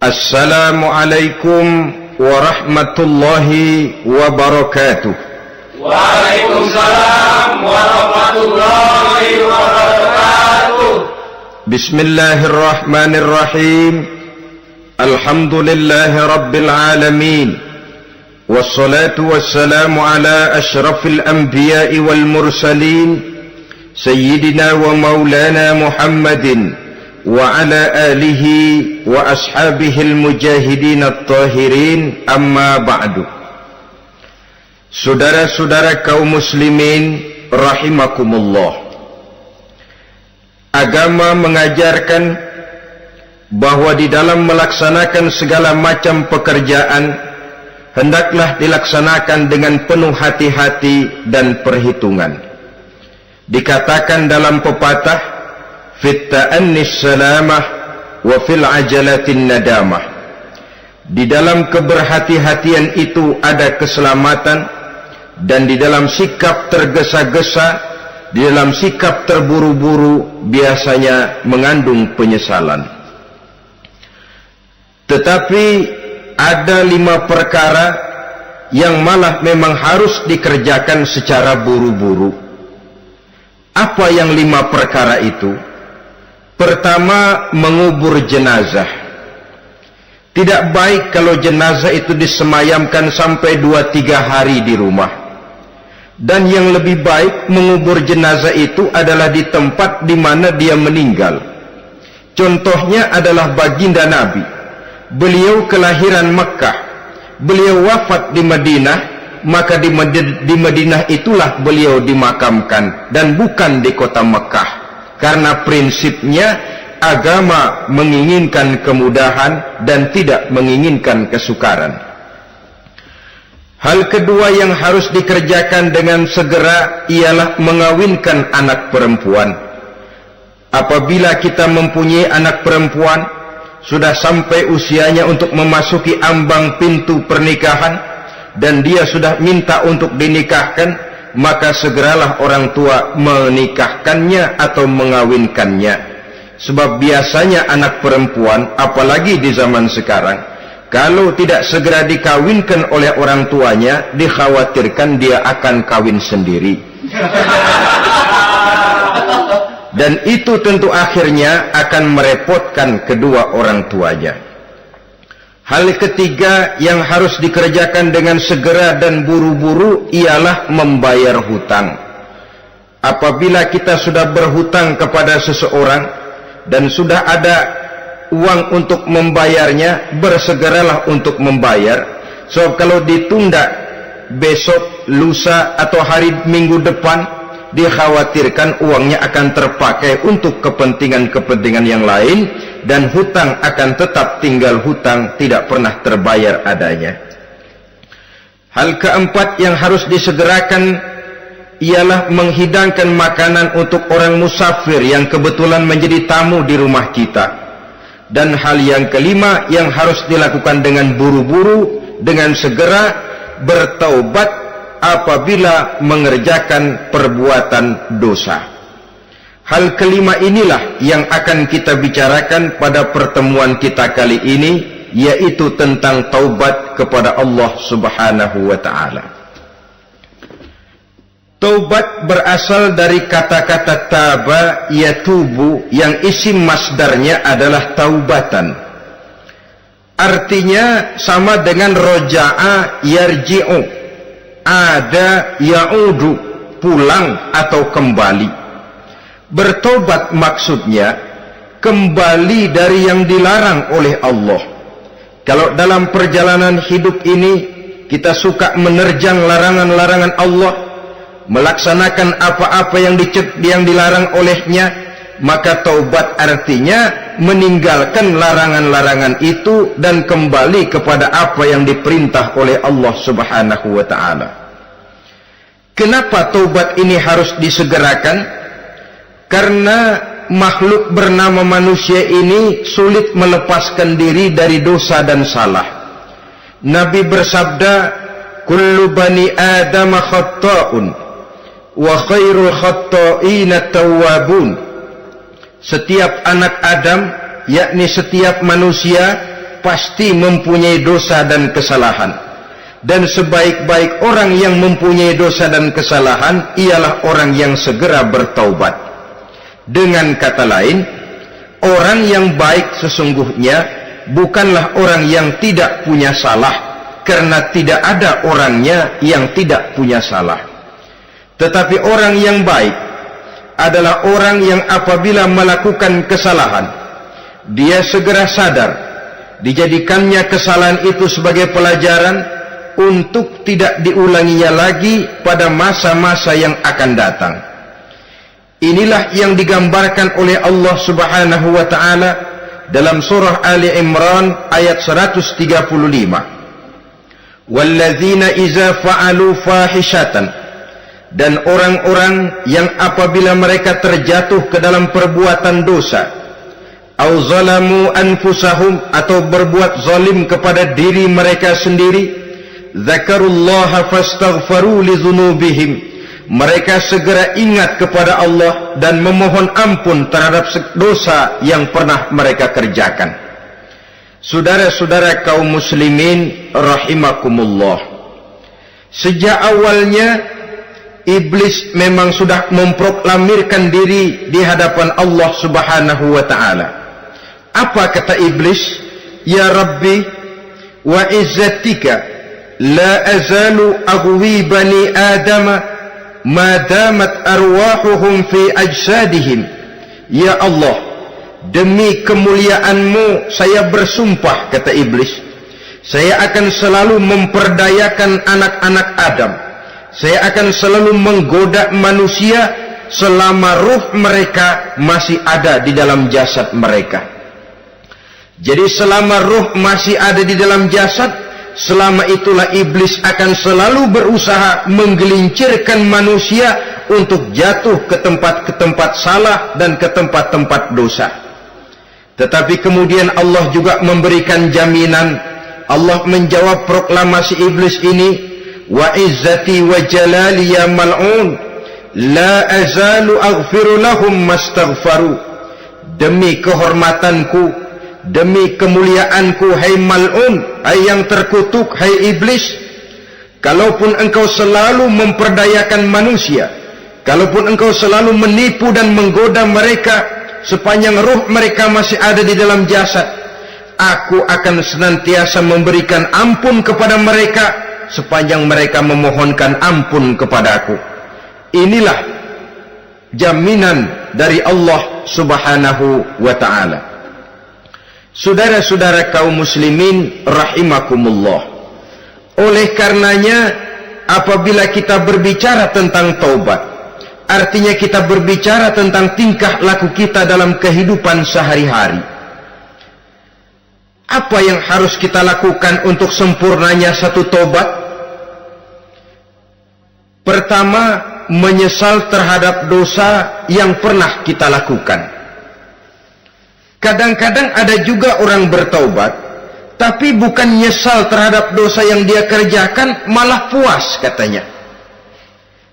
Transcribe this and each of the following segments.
Assalamualaikum warahmatullahi wabarakatuh. Waalaikumsalam warahmatullahi wabarakatuh. Bismillahirrahmanirrahim. Alhamdulillahi rabbil alamin. Wassalatu wassalamu ala ashrafil anbiya'i wal mursalin, Sayyidina wa maulana Muhammadin wa ala alihi wa ashabihil mujahidin at-tahirin, amma ba'du. Saudara-saudara kaum muslimin rahimakumullah, agama mengajarkan bahwa di dalam melaksanakan segala macam pekerjaan hendaklah dilaksanakan dengan penuh hati-hati dan perhitungan. Dikatakan dalam pepatah, fit ta'annis salamah wa fil ajalatin nadamah. Di dalam keberhati-hatian itu ada keselamatan, dan di dalam sikap tergesa-gesa, di dalam sikap terburu-buru biasanya mengandung penyesalan. Tetapi ada 5 perkara yang malah memang harus dikerjakan secara buru-buru. Apa yang 5 perkara itu? Pertama, mengubur jenazah. Tidak baik kalau jenazah itu disemayamkan sampai 2-3 hari di rumah. Dan yang lebih baik mengubur jenazah itu adalah di tempat di mana dia meninggal. Contohnya adalah baginda Nabi. Beliau kelahiran Mekah, beliau wafat di Madinah, maka di Madinah itulah beliau dimakamkan dan bukan di kota Mekah. Karena prinsipnya agama menginginkan kemudahan dan tidak menginginkan kesukaran. Hal kedua yang harus dikerjakan dengan segera ialah mengawinkan anak perempuan. Apabila kita mempunyai anak perempuan, sudah sampai usianya untuk memasuki ambang pintu pernikahan, dan dia sudah minta untuk dinikahkan, maka segeralah orang tua menikahkannya atau mengawinkannya. Sebab biasanya anak perempuan, apalagi di zaman sekarang, kalau tidak segera dikawinkan oleh orang tuanya, dikhawatirkan dia akan kawin sendiri. Dan itu tentu akhirnya akan merepotkan kedua orang tuanya. Hal ketiga yang harus dikerjakan dengan segera dan buru-buru ialah membayar hutang. Apabila kita sudah berhutang kepada seseorang dan sudah ada uang untuk membayarnya, bersegeralah untuk membayar. So kalau ditunda besok, lusa atau hari minggu depan, dikhawatirkan uangnya akan terpakai untuk kepentingan-kepentingan yang lain, dan hutang akan tetap tinggal hutang, tidak pernah terbayar adanya. Hal keempat yang harus disegerakan ialah menghidangkan makanan untuk orang musafir yang kebetulan menjadi tamu di rumah kita. Dan hal yang kelima yang harus dilakukan dengan buru-buru, dengan segera, bertaubat apabila mengerjakan perbuatan dosa. Hal kelima inilah yang akan kita bicarakan pada pertemuan kita kali ini, yaitu tentang taubat kepada Allah Subhanahu wa ta'ala. Taubat berasal dari kata-kata taba yatubu, yang isim masdarnya adalah taubatan. Artinya sama dengan roja'a yarji'u, ada ya'udu, pulang atau kembali. Bertobat maksudnya kembali dari yang dilarang oleh Allah. Kalau dalam perjalanan hidup ini kita suka menerjang larangan-larangan Allah, melaksanakan apa-apa yang dilarang olehnya, maka taubat artinya meninggalkan larangan-larangan itu dan kembali kepada apa yang diperintah oleh Allah Subhanahu wa ta'ala. Kenapa taubat ini harus disegerakan? Karena makhluk bernama manusia ini sulit melepaskan diri dari dosa dan salah. Nabi bersabda, kullu bani Adam khatta'un wa khairul khatta'ina tawwabun. Setiap anak Adam, yakni setiap manusia, pasti mempunyai dosa dan kesalahan. Dan sebaik-baik orang yang mempunyai dosa dan kesalahan ialah orang yang segera bertaubat. Dengan kata lain, orang yang baik sesungguhnya bukanlah orang yang tidak punya salah, karena tidak ada orangnya yang tidak punya salah. Tetapi orang yang baik adalah orang yang apabila melakukan kesalahan, dia segera sadar, dijadikannya kesalahan itu sebagai pelajaran untuk tidak diulanginya lagi pada masa-masa yang akan datang. Inilah yang digambarkan oleh Allah Subhanahu wa taala dalam surah Ali Imran ayat 135. Walladzina iza fa'alu fahishatan, dan orang-orang yang apabila mereka terjatuh ke dalam perbuatan dosa, au zalamu anfusahum, atau berbuat zalim kepada diri mereka sendiri, zakarullaha fastaghfaru li dzunubihim, mereka segera ingat kepada Allah dan memohon ampun terhadap dosa yang pernah mereka kerjakan. Saudara-saudara kaum muslimin rahimakumullah, sejak awalnya iblis memang sudah memproklamirkan diri di hadapan Allah Subhanahu wa taala. Apa kata iblis? Ya Rabbi wa izzatika la azalu aghwi bani adama ma damat arwahuhum fi ajsadihim. Ya Allah, demi kemuliaan-Mu saya bersumpah, kata iblis, saya akan selalu memperdayakan anak-anak Adam. Saya akan selalu menggoda manusia selama ruh mereka masih ada di dalam jasad mereka. Jadi selama ruh masih ada di dalam jasad, selama itulah iblis akan selalu berusaha menggelincirkan manusia untuk jatuh ke tempat salah dan ke tempat-tempat dosa. Tetapi kemudian Allah juga memberikan jaminan. Allah menjawab proklamasi iblis ini, wa izzati wa jalali ya mal'un la azalu aghfiru lahum mastaghfaru. Demi kehormatanku, demi kemuliaanku, hai mal'un, hai yang terkutuk, hai iblis, kalaupun engkau selalu memperdayakan manusia, kalaupun engkau selalu menipu dan menggoda mereka sepanjang ruh mereka masih ada di dalam jasad, aku akan senantiasa memberikan ampun kepada mereka sepanjang mereka memohonkan ampun kepadaku. Inilah jaminan dari Allah Subhanahu wa ta'ala. Saudara-saudara kaum muslimin rahimakumullah, oleh karenanya apabila kita berbicara tentang taubat, artinya kita berbicara tentang tingkah laku kita dalam kehidupan sehari-hari. Apa yang harus kita lakukan untuk sempurnanya satu taubat? Pertama, menyesal terhadap dosa yang pernah kita lakukan. Kadang-kadang ada juga orang bertaubat, tapi bukan nyesal terhadap dosa yang dia kerjakan, malah puas katanya.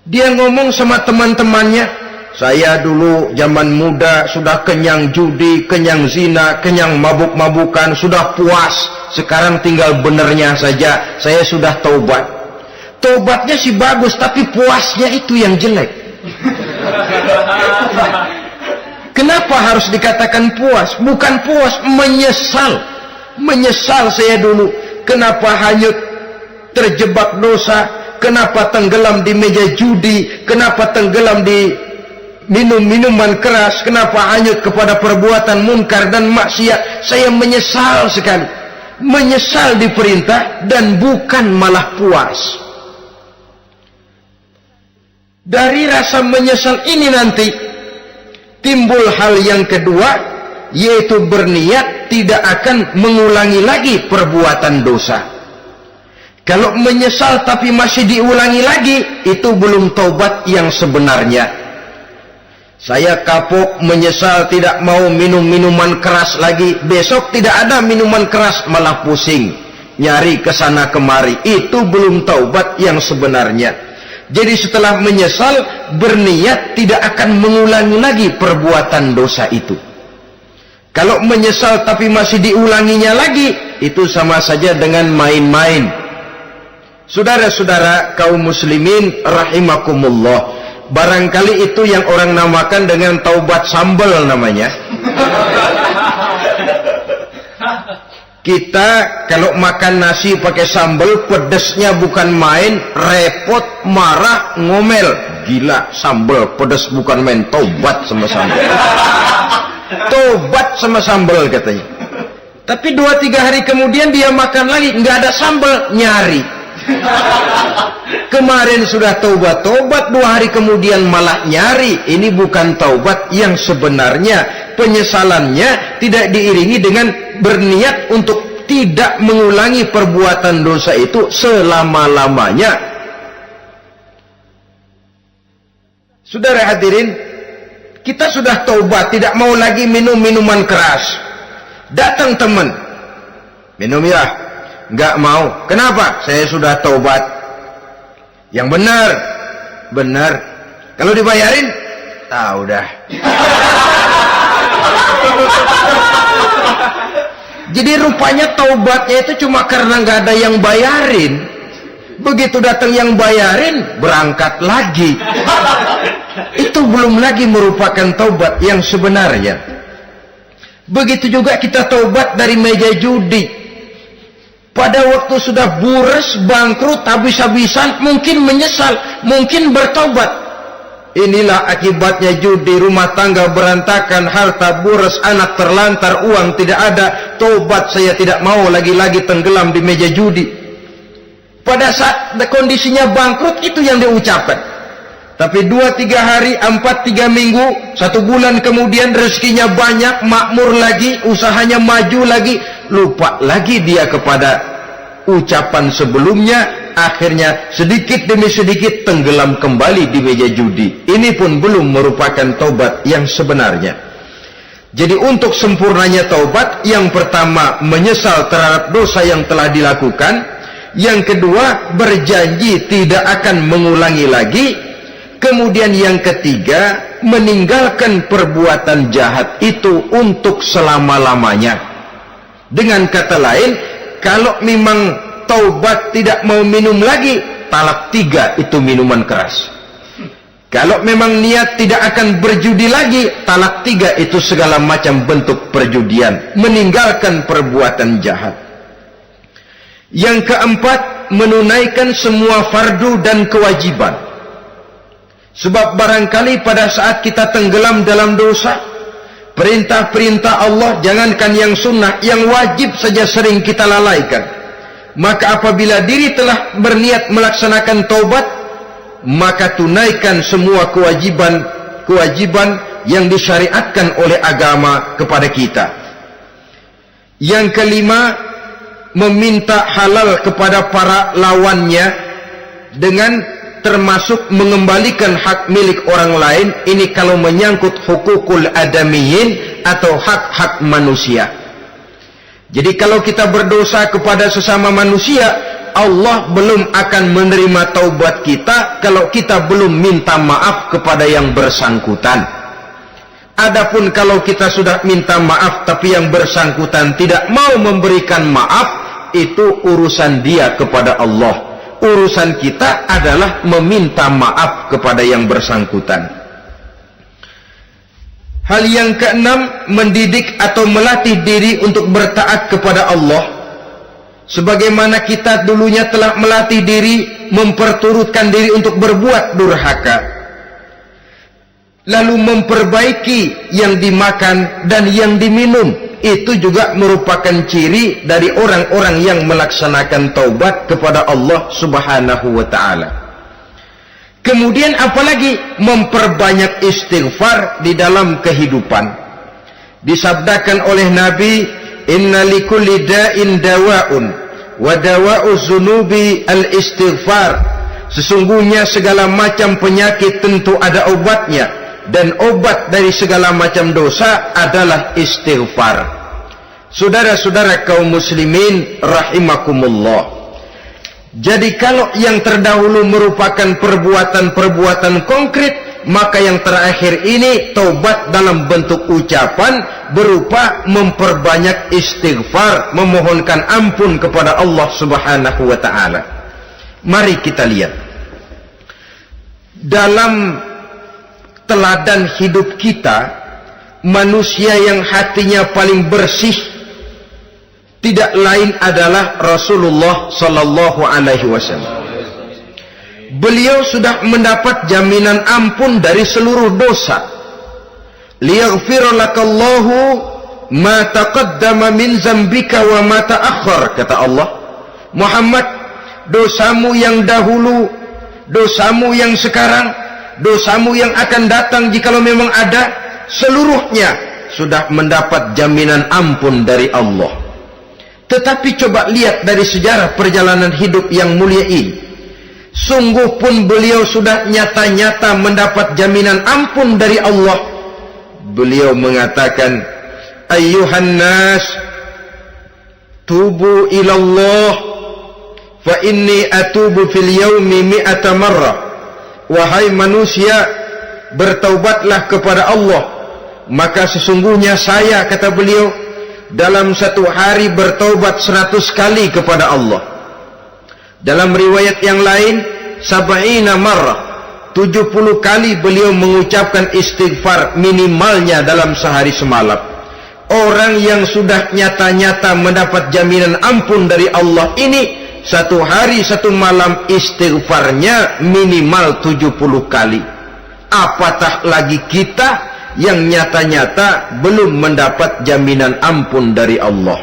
Dia ngomong sama teman-temannya, saya dulu zaman muda sudah kenyang judi, kenyang zina, kenyang mabuk-mabukan, sudah puas. Sekarang tinggal benernya saja, saya sudah taubat. Taubatnya sih bagus, tapi puasnya itu yang jelek. Kenapa harus dikatakan puas? Bukan puas, menyesal. Menyesal saya dulu. Kenapa hanyut terjebak dosa? Kenapa tenggelam di meja judi? Kenapa tenggelam di minum-minuman keras? Kenapa hanyut kepada perbuatan munkar dan maksiat? Saya menyesal sekali. Menyesal diperintah dan bukan malah puas. Dari rasa menyesal ini nanti timbul hal yang kedua, yaitu berniat tidak akan mengulangi lagi perbuatan dosa. Kalau menyesal tapi masih diulangi lagi, itu belum taubat yang sebenarnya. Saya kapok, menyesal, tidak mau minum minuman keras lagi. Besok tidak ada minuman keras, malah pusing, nyari kesana kemari. Itu belum taubat yang sebenarnya. Jadi setelah menyesal, berniat tidak akan mengulangi lagi perbuatan dosa itu. Kalau menyesal tapi masih diulanginya lagi, itu sama saja dengan main-main. Saudara-saudara kaum muslimin rahimakumullah, barangkali itu yang orang namakan dengan taubat sambal namanya. Kita kalau makan nasi pakai sambal, pedesnya bukan main, repot, marah, ngomel. Gila, sambal pedes bukan main, taubat sama sambal. Taubat sama sambal katanya. Tapi 2-3 hari kemudian dia makan lagi, nggak ada sambal, nyari. Kemarin sudah taubat, 2 hari kemudian malah nyari. Ini bukan taubat yang sebenarnya. Penyesalannya tidak diiringi dengan berniat untuk tidak mengulangi perbuatan dosa itu selama-lamanya. Saudara hadirin, kita sudah taubat, tidak mau lagi minum minuman keras. Datang teman, minum ya, nggak mau. Kenapa? Saya sudah taubat. Yang benar. Kalau dibayarin, udah. Jadi rupanya taubatnya itu cuma karena nggak ada yang bayarin. Begitu datang yang bayarin, berangkat lagi. Itu belum lagi merupakan taubat yang sebenarnya. Begitu juga kita taubat dari meja judi. Pada waktu sudah bures, bangkrut, habis-habisan, mungkin menyesal, mungkin bertaubat. Inilah akibatnya judi, rumah tangga berantakan, harta bures, anak terlantar, uang tidak ada. Taubat, saya tidak mau lagi-lagi tenggelam di meja judi. Pada saat kondisinya bangkrut, itu yang diucapkan. Tapi 2-3 hari, 4-3 minggu, 1 bulan kemudian rezekinya banyak, makmur lagi, usahanya maju lagi, lupa lagi dia kepada ucapan sebelumnya, akhirnya sedikit demi sedikit tenggelam kembali di meja judi. Ini pun belum merupakan taubat yang sebenarnya. Jadi untuk sempurnanya taubat, yang pertama menyesal terhadap dosa yang telah dilakukan, yang kedua berjanji tidak akan mengulangi lagi, kemudian yang ketiga meninggalkan perbuatan jahat itu untuk selama-lamanya. Dengan kata lain, kalau memang taubat tidak mau minum lagi, talak 3 itu minuman keras. Kalau memang niat tidak akan berjudi lagi, talak 3 itu segala macam bentuk perjudian, meninggalkan perbuatan jahat. Yang keempat, menunaikan semua fardu dan kewajiban. Sebab barangkali pada saat kita tenggelam dalam dosa, perintah-perintah Allah, jangankan yang sunnah, yang wajib saja sering kita lalaikan. Maka apabila diri telah berniat melaksanakan taubat, maka tunaikan semua kewajiban yang disyariatkan oleh agama kepada kita. Yang kelima, meminta halal kepada para lawannya dengan termasuk mengembalikan hak milik orang lain. Ini kalau menyangkut hukukul adamiyin atau hak-hak manusia. Jadi kalau kita berdosa kepada sesama manusia, Allah belum akan menerima taubat kita kalau kita belum minta maaf kepada yang bersangkutan. Adapun kalau kita sudah minta maaf tapi yang bersangkutan tidak mau memberikan maaf, itu urusan dia kepada Allah. Urusan kita adalah meminta maaf kepada yang bersangkutan. Hal yang keenam, mendidik atau melatih diri untuk bertaat kepada Allah. Sebagaimana kita dulunya telah melatih diri, memperturutkan diri untuk berbuat durhaka. Lalu memperbaiki yang dimakan dan yang diminum. Itu juga merupakan ciri dari orang-orang yang melaksanakan taubat kepada Allah Subhanahu wa ta'ala. Kemudian apalagi memperbanyak istighfar di dalam kehidupan. Disabdakan oleh Nabi, inna likulli da'in dawa'un wa dawa'u zunubi al-istighfar. Sesungguhnya segala macam penyakit tentu ada obatnya, dan obat dari segala macam dosa adalah istighfar. Saudara-saudara kaum muslimin rahimakumullah. Jadi kalau yang terdahulu merupakan perbuatan-perbuatan konkret, maka yang terakhir ini taubat dalam bentuk ucapan berupa memperbanyak istighfar, memohonkan ampun kepada Allah Subhanahu wa taala. Mari kita lihat dalam teladan hidup kita, manusia yang hatinya paling bersih tidak lain adalah Rasulullah sallallahu alaihi wasallam. Beliau sudah mendapat jaminan ampun dari seluruh dosa. Liyaghfira lakallahu ma taqaddama min zambika wa ma ta'akhkhar, kata Allah. Muhammad, dosamu yang dahulu, dosamu yang sekarang, dosamu yang akan datang jikalau memang ada, seluruhnya sudah mendapat jaminan ampun dari Allah. Tetapi coba lihat dari sejarah perjalanan hidup yang mulia ini. Sungguh pun beliau sudah nyata-nyata mendapat jaminan ampun dari Allah. Beliau mengatakan, ayyuhan nas, tubu ilallah, fa inni atubu fil yaumi mi'ata marrah. Wahai manusia, bertaubatlah kepada Allah, maka sesungguhnya saya, kata beliau, dalam satu hari bertaubat 100 kali kepada Allah. Dalam riwayat yang lain, 70 marrah, 70 kali beliau mengucapkan istighfar minimalnya dalam sehari semalam. Orang yang sudah nyata-nyata mendapat jaminan ampun dari Allah ini, satu hari satu malam istighfarnya minimal 70 kali. Apatah lagi kita yang nyata-nyata belum mendapat jaminan ampun dari Allah.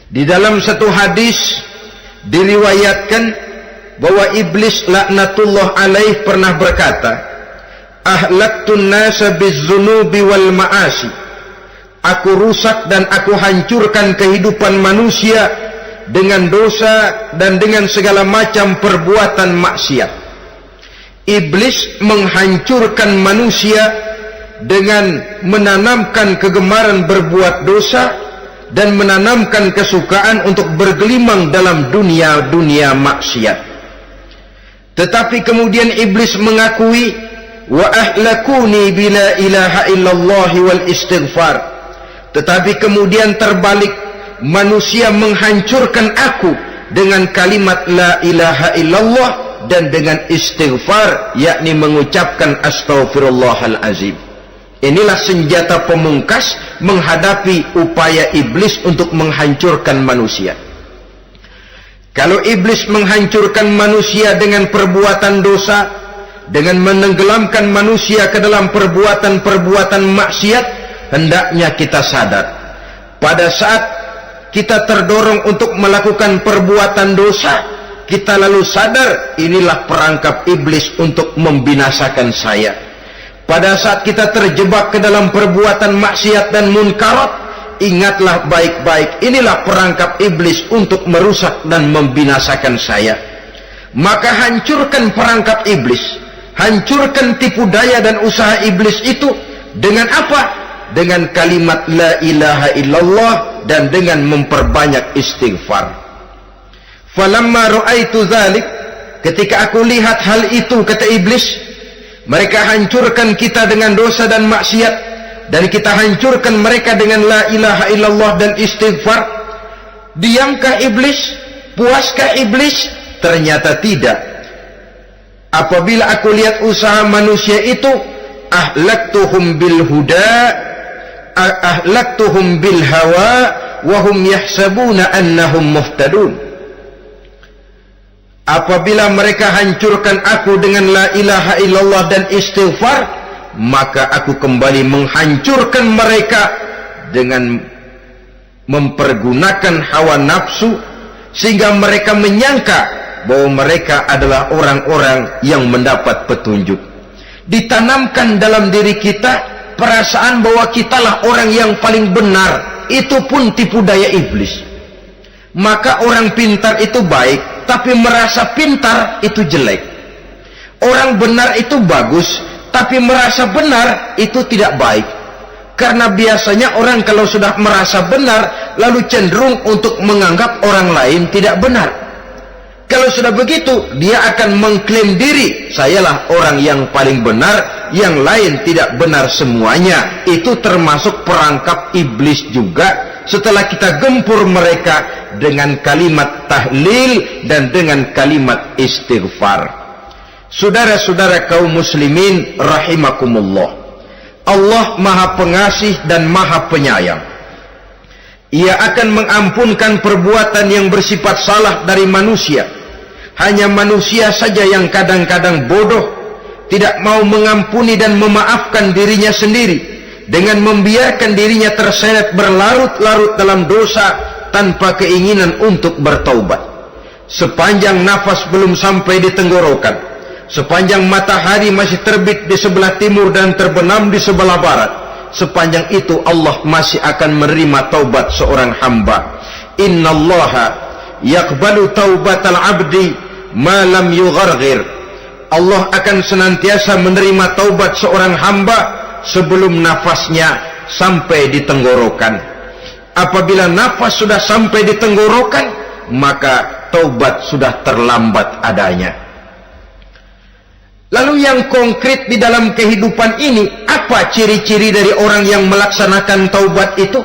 Di dalam satu hadis diriwayatkan bahwa iblis laknatullah alaih pernah berkata, ahlaktun nasa bizzunubi wal ma'asi. Aku rusak dan aku hancurkan kehidupan manusia dengan dosa dan dengan segala macam perbuatan maksiat. Iblis menghancurkan manusia dengan menanamkan kegemaran berbuat dosa dan menanamkan kesukaan untuk bergelimang dalam dunia maksiat. Tetapi kemudian iblis mengakui, wa ahlakuni bila ilaha illallah wal istighfar. Tetapi kemudian terbalik, manusia menghancurkan aku dengan kalimat la ilaha illallah dan dengan istighfar, yakni mengucapkan astaghfirullahal azim. Inilah senjata pemungkas menghadapi upaya iblis untuk menghancurkan manusia. Kalau iblis menghancurkan manusia dengan perbuatan dosa, dengan menenggelamkan manusia ke dalam perbuatan-perbuatan maksiat, hendaknya kita sadar. Pada saat kita terdorong untuk melakukan perbuatan dosa, kita lalu sadar inilah perangkap iblis untuk membinasakan saya. Pada saat kita terjebak ke dalam perbuatan maksiat dan munkarat, ingatlah baik-baik, inilah perangkap iblis untuk merusak dan membinasakan saya. Maka hancurkan perangkap iblis, hancurkan tipu daya dan usaha iblis itu dengan apa? Dengan kalimat la ilaha illallah dan dengan memperbanyak istighfar. Falamma ra'aitu dzalik, ketika aku lihat hal itu, kata iblis, mereka hancurkan kita dengan dosa dan maksiat, dan kita hancurkan mereka dengan la ilaha illallah dan istighfar. Diamkah iblis? Puaskah iblis? Ternyata tidak. Apabila aku lihat usaha manusia itu, ahlaktuhum bil huda, ahlaktuhum bil hawa, wa hum yahsabuna annahum muhtadun. Apabila mereka hancurkan aku dengan la ilaha illallah dan istighfar, maka aku kembali menghancurkan mereka dengan mempergunakan hawa nafsu, sehingga mereka menyangka bahwa mereka adalah orang-orang yang mendapat petunjuk. Ditanamkan dalam diri kita perasaan bahwa kitalah orang yang paling benar. Itu pun tipu daya iblis. Maka orang pintar itu baik, tapi merasa pintar itu jelek. Orang benar itu bagus, tapi merasa benar itu tidak baik. Karena biasanya orang kalau sudah merasa benar, lalu cenderung untuk menganggap orang lain tidak benar. Kalau sudah begitu, dia akan mengklaim diri, sayalah orang yang paling benar, yang lain tidak benar semuanya. Itu termasuk perangkap iblis juga, setelah kita gempur mereka dengan kalimat tahlil dan dengan kalimat istighfar. Saudara-saudara kaum muslimin rahimakumullah, Allah Maha Pengasih dan Maha Penyayang. Ia akan mengampunkan perbuatan yang bersifat salah dari manusia. Hanya manusia saja yang kadang-kadang bodoh, tidak mau mengampuni dan memaafkan dirinya sendiri, dengan membiarkan dirinya terseret berlarut-larut dalam dosa tanpa keinginan untuk bertaubat. Sepanjang nafas belum sampai di tenggorokan, sepanjang matahari masih terbit di sebelah timur dan terbenam di sebelah barat, sepanjang itu Allah masih akan menerima taubat seorang hamba. Innallaha yaqbalu taubatal abdi ma lam yugharghir. Allah akan senantiasa menerima taubat seorang hamba sebelum nafasnya sampai di tenggorokan. Apabila nafas sudah sampai di tenggorokan, maka taubat sudah terlambat adanya. Lalu yang konkret di dalam kehidupan ini, apa ciri-ciri dari orang yang melaksanakan taubat itu?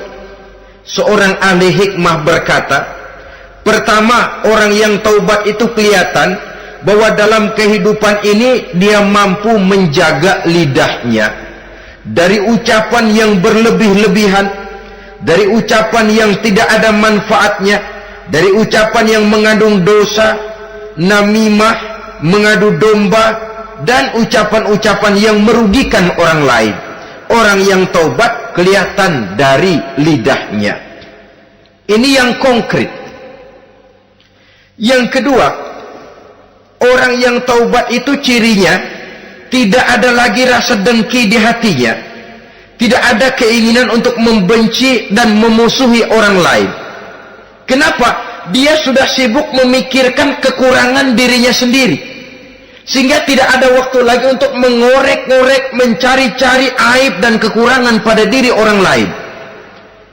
Seorang ahli hikmah berkata, pertama, orang yang taubat itu kelihatan bahwa dalam kehidupan ini dia mampu menjaga lidahnya dari ucapan yang berlebih-lebihan, dari ucapan yang tidak ada manfaatnya, dari ucapan yang mengandung dosa, namimah, mengadu domba, dan ucapan-ucapan yang merugikan orang lain. Orang yang taubat kelihatan dari lidahnya. Ini yang konkret. Yang kedua, orang yang taubat itu cirinya tidak ada lagi rasa dengki di hatinya, tidak ada keinginan untuk membenci dan memusuhi orang lain. Kenapa? Dia sudah sibuk memikirkan kekurangan dirinya sendiri, sehingga tidak ada waktu lagi untuk mengorek-ngorek, mencari-cari aib dan kekurangan pada diri orang lain.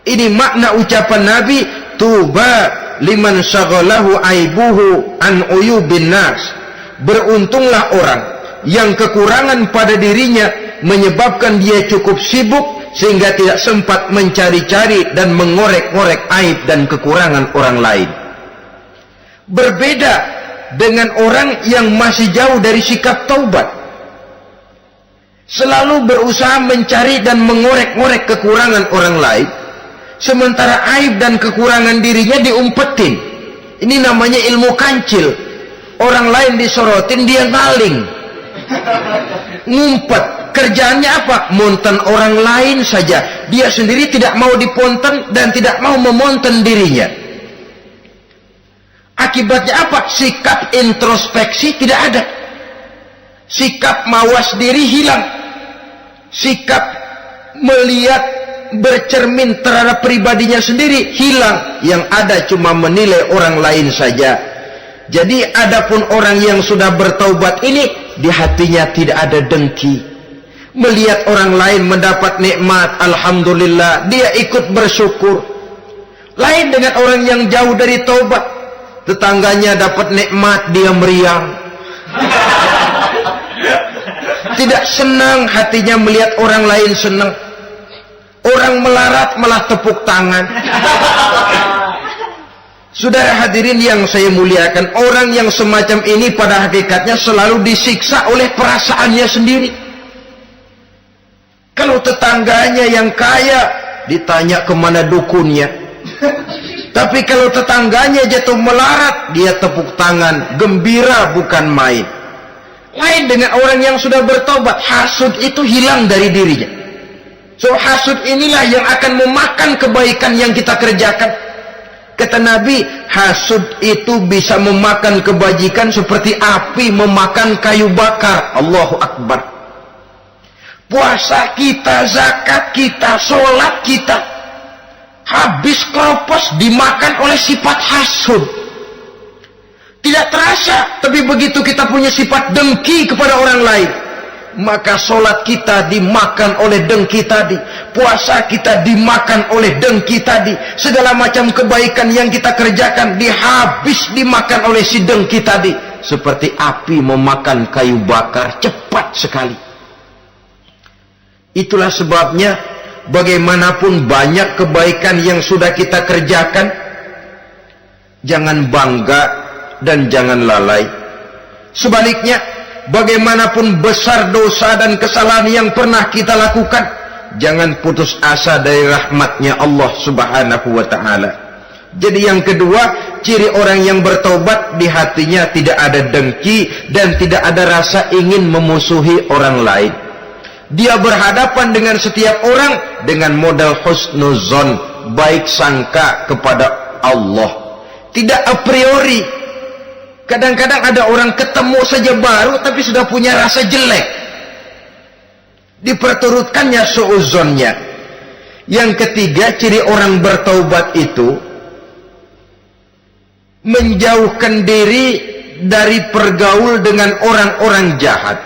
Ini makna ucapan Nabi, tuba liman syaghalahu aibuhu an uyubin nas. Beruntunglah orang yang kekurangan pada dirinya menyebabkan dia cukup sibuk sehingga tidak sempat mencari-cari dan mengorek-ngorek aib dan kekurangan orang lain. Berbeda dengan orang yang masih jauh dari sikap taubat, selalu berusaha mencari dan mengorek-ngorek kekurangan orang lain, sementara aib dan kekurangan dirinya diumpetin. Ini namanya ilmu kancil. Orang lain disorotin, dia ngaling, ngumpet. Kerjaannya apa? Monten orang lain saja. Dia sendiri tidak mau diponten dan tidak mau memonten dirinya. Akibatnya apa? Sikap introspeksi tidak ada. Sikap mawas diri hilang. Sikap melihat, bercermin terhadap pribadinya sendiri hilang. Yang ada cuma menilai orang lain saja. Jadi adapun orang yang sudah bertaubat ini, di hatinya tidak ada dengki. Melihat orang lain mendapat nikmat, alhamdulillah, dia ikut bersyukur. Lain dengan orang yang jauh dari taubat. Tetangganya dapat nikmat, dia meriang. Tidak senang hatinya melihat orang lain senang. Orang melarat malah tepuk tangan. Saudara hadirin yang saya muliakan, orang yang semacam ini pada hakikatnya selalu disiksa oleh perasaannya sendiri. Kalau tetangganya yang kaya, ditanya kemana dukunnya. Tapi kalau tetangganya jatuh melarat, dia tepuk tangan, gembira bukan main. Lain dengan orang yang sudah bertobat, hasud itu hilang dari dirinya. So hasud inilah yang akan memakan kebaikan yang kita kerjakan. Kata Nabi, hasud itu bisa memakan kebajikan seperti api memakan kayu bakar. Allahu Akbar. Puasa kita, zakat kita, sholat kita, habis keropos dimakan oleh sifat hasud. Tidak terasa, tapi begitu kita punya sifat dengki kepada orang lain, maka solat kita dimakan oleh dengki tadi, puasa kita dimakan oleh dengki tadi, segala macam kebaikan yang kita kerjakan dimakan oleh si dengki tadi, seperti api memakan kayu bakar, cepat sekali. Itulah sebabnya bagaimanapun banyak kebaikan yang sudah kita kerjakan, jangan bangga dan jangan lalai. Sebaliknya, bagaimanapun besar dosa dan kesalahan yang pernah kita lakukan, jangan putus asa dari rahmatnya Allah subhanahu wa ta'ala. Jadi yang kedua, ciri orang yang bertaubat, di hatinya tidak ada dengki dan tidak ada rasa ingin memusuhi orang lain. Dia berhadapan dengan setiap orang dengan modal husnuzon, baik sangka kepada Allah, tidak a priori. Kadang-kadang ada orang ketemu saja baru tapi sudah punya rasa jelek, diperturutkannya suuzonnya. Yang ketiga, ciri orang bertaubat itu menjauhkan diri dari pergaul dengan orang-orang jahat.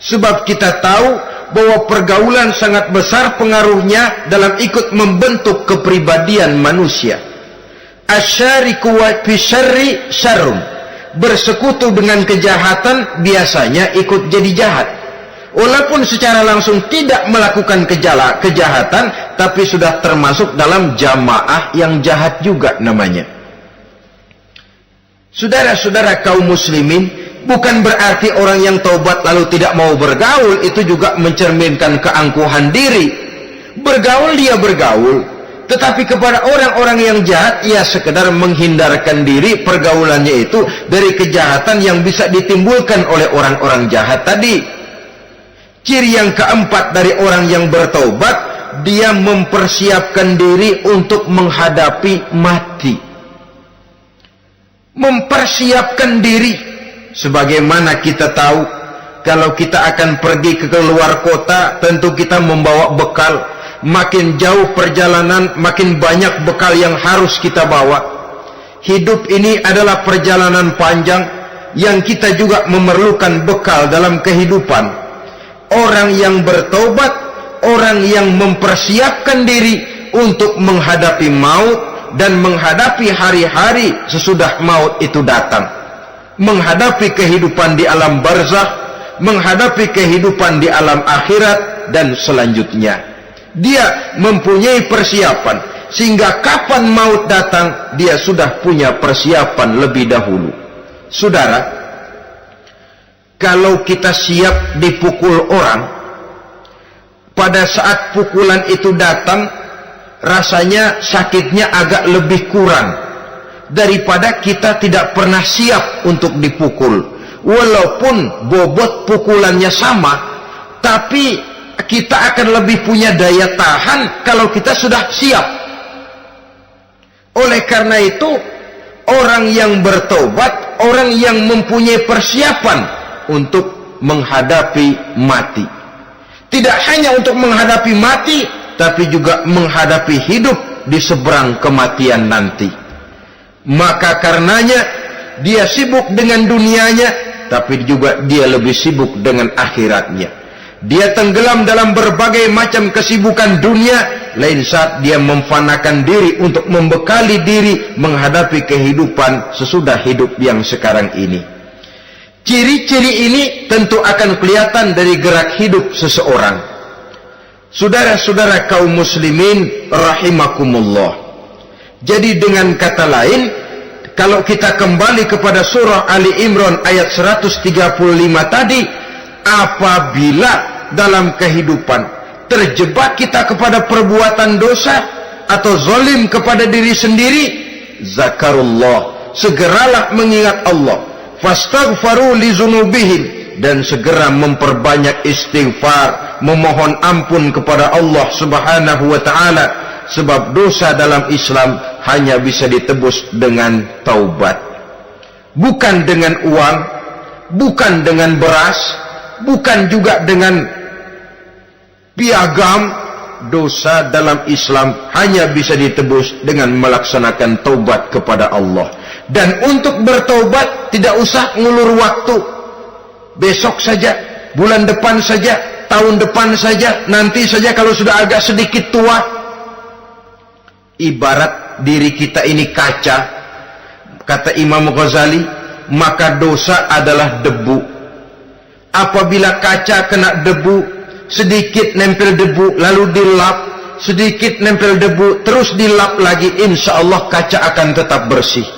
Sebab kita tahu bahwa pergaulan sangat besar pengaruhnya dalam ikut membentuk kepribadian manusia. Asyariku wa fi syarri syarrun. Bersekutu dengan kejahatan biasanya ikut jadi jahat. Walaupun secara langsung tidak melakukan kejahatan, tapi sudah termasuk dalam jamaah yang jahat juga namanya. Saudara-saudara kaum muslimin, bukan berarti orang yang taubat lalu tidak mau bergaul itu juga mencerminkan keangkuhan diri. Bergaul dia bergaul, tetapi kepada orang-orang yang jahat, ia sekedar menghindarkan diri pergaulannya itu dari kejahatan yang bisa ditimbulkan oleh orang-orang jahat tadi. Ciri yang keempat dari orang yang bertaubat, dia mempersiapkan diri untuk menghadapi mati. Mempersiapkan diri. Sebagaimana kita tahu, kalau kita akan pergi ke luar kota, tentu kita membawa bekal. Makin jauh perjalanan, makin banyak bekal yang harus kita bawa. Hidup ini adalah perjalanan panjang yang kita juga memerlukan bekal dalam kehidupan. Orang yang bertaubat, orang yang mempersiapkan diri untuk menghadapi maut dan menghadapi hari-hari sesudah maut itu datang. Menghadapi kehidupan di alam barzakh, menghadapi kehidupan di alam akhirat dan selanjutnya. Dia mempunyai persiapan sehingga kapan maut datang dia sudah punya persiapan lebih dahulu. Saudara, kalau kita siap dipukul orang, pada saat pukulan itu datang, rasanya sakitnya agak lebih kurang daripada kita tidak pernah siap untuk dipukul. Walaupun bobot pukulannya sama, tapi kita akan lebih punya daya tahan kalau kita sudah siap. Oleh karena itu, orang yang bertobat, orang yang mempunyai persiapan untuk menghadapi mati. Tidak hanya untuk menghadapi mati, tapi juga menghadapi hidup di seberang kematian nanti. Maka karenanya, dia sibuk dengan dunianya, tapi juga dia lebih sibuk dengan akhiratnya. Dia tenggelam dalam berbagai macam kesibukan dunia, lain saat dia memfanakan diri untuk membekali diri menghadapi kehidupan sesudah hidup yang sekarang ini. Ciri-ciri ini tentu akan kelihatan dari gerak hidup seseorang. Saudara-saudara kaum muslimin rahimakumullah. Jadi dengan kata lain, kalau kita kembali kepada surah Ali Imran ayat 135 tadi, apabila dalam kehidupan terjebak kita kepada perbuatan dosa atau zalim kepada diri sendiri, zakarullah, segeralah mengingat Allah, fastaghfaru li dzunubihim, dan segera memperbanyak istighfar, memohon ampun kepada Allah Subhanahu wa taala, sebab dosa dalam Islam hanya bisa ditebus dengan taubat. Bukan dengan uang, bukan dengan beras, bukan juga dengan piagam. Dosa dalam Islam hanya bisa ditebus dengan melaksanakan taubat kepada Allah. Dan untuk bertaubat tidak usah ngulur waktu. Besok saja, bulan depan saja, tahun depan saja, nanti saja kalau sudah agak sedikit tua. Ibarat diri kita ini kaca, kata Imam Ghazali, maka dosa adalah debu. Apabila kaca kena debu, sedikit nempel debu, lalu dilap, sedikit nempel debu, terus dilap lagi, insya Allah kaca akan tetap bersih.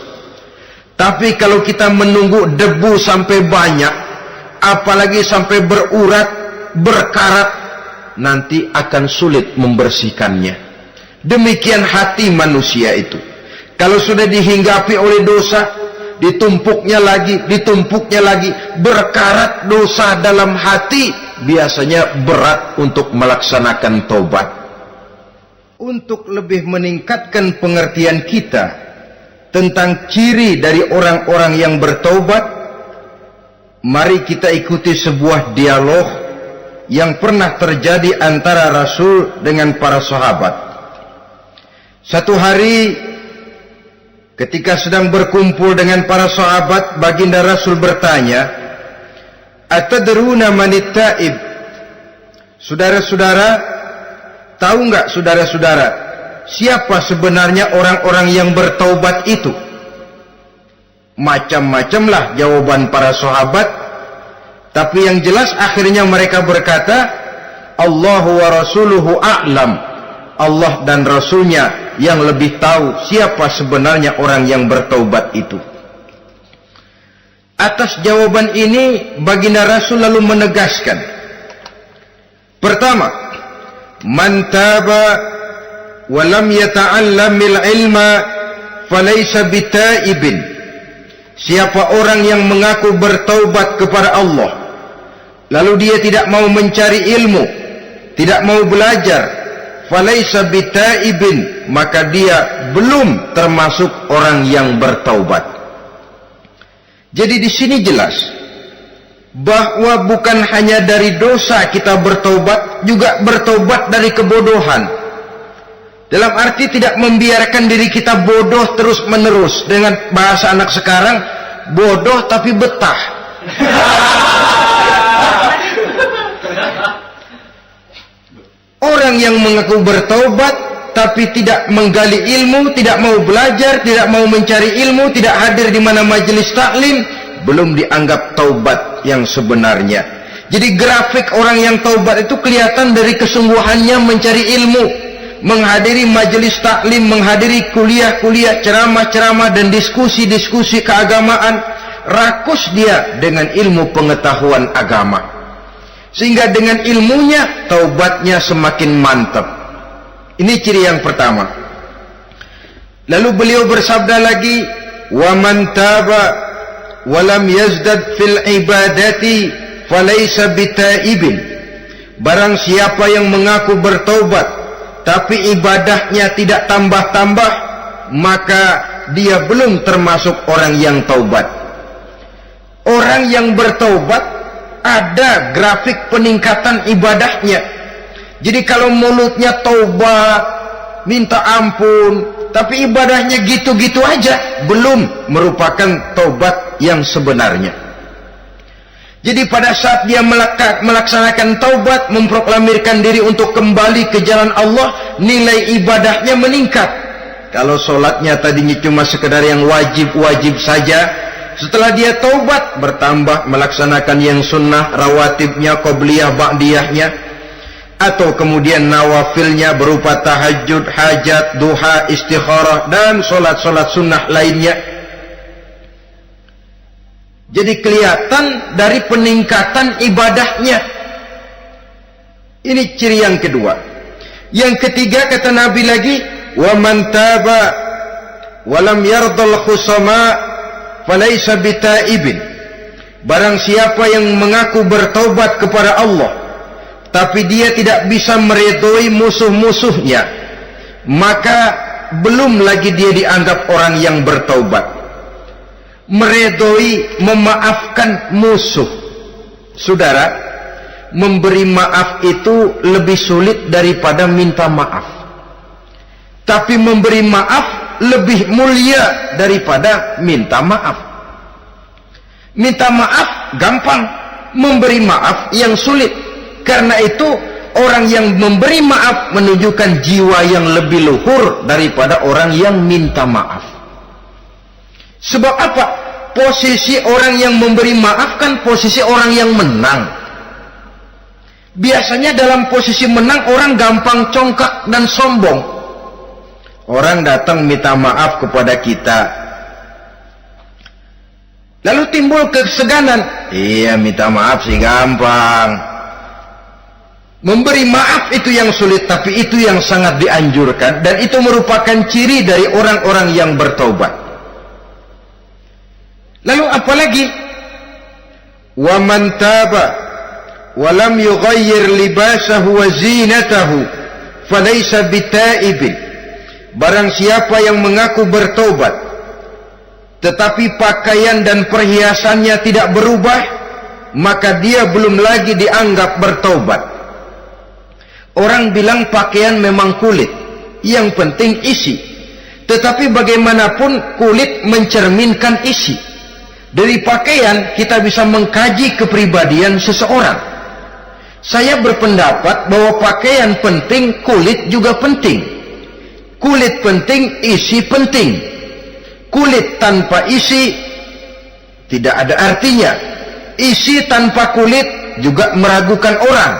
Tapi kalau kita menunggu debu sampai banyak, apalagi sampai berurat, berkarat, nanti akan sulit membersihkannya. Demikian hati manusia itu. Kalau sudah dihinggapi oleh dosa, ditumpuknya lagi, berkarat dosa dalam hati, biasanya berat untuk melaksanakan taubat. Untuk lebih meningkatkan pengertian kita tentang ciri dari orang-orang yang bertaubat, mari kita ikuti sebuah dialog yang pernah terjadi antara Rasul dengan para sahabat. Satu hari ketika sedang berkumpul dengan para sahabat, baginda Rasul bertanya, "Atadruna manit taib?" Saudara-saudara, tahu enggak saudara-saudara, siapa sebenarnya orang-orang yang bertaubat itu? Macam-macamlah jawaban para sahabat, tapi yang jelas akhirnya mereka berkata, Allahu wa rasuluhu a'lam. Allah dan Rasulnya yang lebih tahu siapa sebenarnya orang yang bertaubat itu. Atas jawaban ini, baginda Rasul lalu menegaskan, pertama, man taba walam yata'allamil ilma falaysa bitaibin. Siapa orang yang mengaku bertaubat kepada Allah, lalu dia tidak mau mencari ilmu, tidak mau belajar, falaysa bitaibin, maka dia belum termasuk orang yang bertaubat. Jadi di sini jelas bahwa bukan hanya dari dosa kita bertaubat, juga bertaubat dari kebodohan. Dalam arti tidak membiarkan diri kita bodoh terus menerus. Dengan bahasa anak sekarang, bodoh tapi betah. Orang yang mengaku bertaubat tapi tidak menggali ilmu, tidak mau belajar, tidak mau mencari ilmu, tidak hadir di mana majelis taklim, belum dianggap taubat yang sebenarnya. Jadi grafik orang yang taubat itu kelihatan dari kesungguhannya mencari ilmu, menghadiri majelis taklim, menghadiri kuliah-kuliah, ceramah-ceramah dan diskusi-diskusi keagamaan. Rakus dia dengan ilmu pengetahuan agama, sehingga dengan ilmunya taubatnya semakin mantap. Ini ciri yang pertama. Lalu beliau bersabda lagi, wa man taba wa lam yazdad fil ibadati falaysa bitaibin. Barang siapa yang mengaku bertaubat tapi ibadahnya tidak tambah-tambah, maka dia belum termasuk orang yang taubat. Orang yang bertaubat ada grafik peningkatan ibadahnya. Jadi kalau mulutnya taubat, minta ampun, tapi ibadahnya gitu-gitu aja, belum merupakan taubat yang sebenarnya. Jadi pada saat dia melaksanakan taubat, memproklamirkan diri untuk kembali ke jalan Allah, nilai ibadahnya meningkat. Kalau sholatnya tadinya cuma sekedar yang wajib-wajib saja, setelah dia taubat bertambah melaksanakan yang sunnah, rawatibnya, qobliyah, ba'diyahnya, atau kemudian nawafilnya berupa tahajud, hajat, duha, istikharah, dan sholat-sholat sunnah lainnya. Jadi kelihatan dari peningkatan ibadahnya. Ini ciri yang kedua. Yang ketiga kata Nabi lagi, wa man taba wa lam yardal khusama falaysa bitaibin. Barang siapa yang mengaku bertaubat kepada Allah tapi dia tidak bisa meridhoi musuh-musuhnya, maka belum lagi dia dianggap orang yang bertaubat. Meridhoi, memaafkan musuh. Saudara, memberi maaf itu lebih sulit daripada minta maaf. Tapi memberi maaf lebih mulia daripada minta maaf. Minta maaf gampang, memberi maaf yang sulit. Karena itu orang yang memberi maaf menunjukkan jiwa yang lebih luhur daripada orang yang minta maaf. Sebab apa? Posisi orang yang memberi maaf kan posisi orang yang menang. Biasanya dalam posisi menang orang gampang congkak dan sombong. Orang datang minta maaf kepada kita, lalu timbul keseganan. Iya, minta maaf sih gampang. Memberi maaf itu yang sulit, tapi itu yang sangat dianjurkan, dan itu merupakan ciri dari orang-orang yang bertaubat. Lalu apalagi? Wa man taba wa lam yughayyir libasahu wa zinatahu falaysa bitaibin. Barang siapa yang mengaku bertaubat tetapi pakaian dan perhiasannya tidak berubah, maka dia belum lagi dianggap bertaubat. Orang bilang pakaian memang kulit, yang penting isi. Tetapi bagaimanapun kulit mencerminkan isi. Dari pakaian kita bisa mengkaji kepribadian seseorang. Saya berpendapat bahwa pakaian penting, kulit juga penting. Kulit penting, isi penting. Kulit tanpa isi tidak ada artinya. Isi tanpa kulit juga meragukan orang.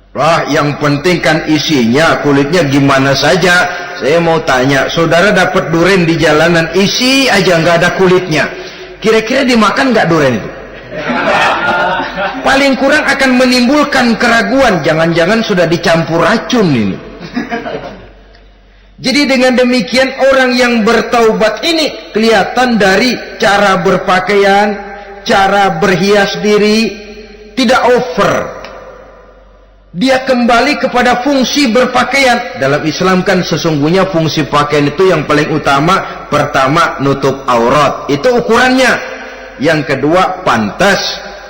Wah, yang penting kan isinya, kulitnya gimana saja. Saya mau tanya, saudara dapat duren di jalanan, isi aja nggak ada kulitnya, kira-kira dimakan nggak duren itu? Paling kurang akan menimbulkan keraguan, jangan-jangan sudah dicampur racun ini. Jadi dengan demikian orang yang bertaubat ini kelihatan dari cara berpakaian, cara berhias diri, tidak over. Dia kembali kepada fungsi berpakaian. Dalam Islam kan sesungguhnya fungsi pakaian itu yang paling utama. Pertama, nutup aurat, itu ukurannya. Yang kedua, pantas.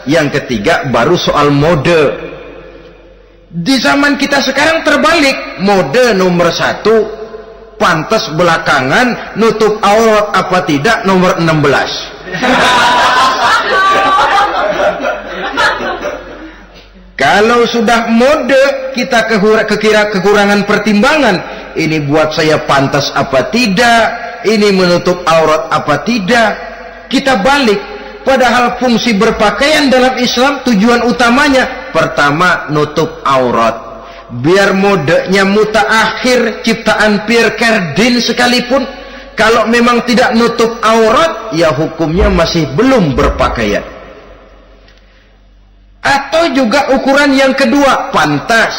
Yang ketiga, baru soal mode. Di zaman kita sekarang terbalik. Mode nomor 1, pantas belakangan, nutup aurat apa tidak nomor 16. Kalau sudah mode, kita kekurangan pertimbangan. Ini buat saya pantas apa tidak, ini menutup aurat apa tidak. Kita balik. Padahal fungsi berpakaian dalam Islam tujuan utamanya pertama nutup aurat. Biar modenya mutaakhir ciptaan Pierre Cardin sekalipun, kalau memang tidak nutup aurat, ya hukumnya masih belum berpakaian. Atau juga ukuran yang kedua, pantas.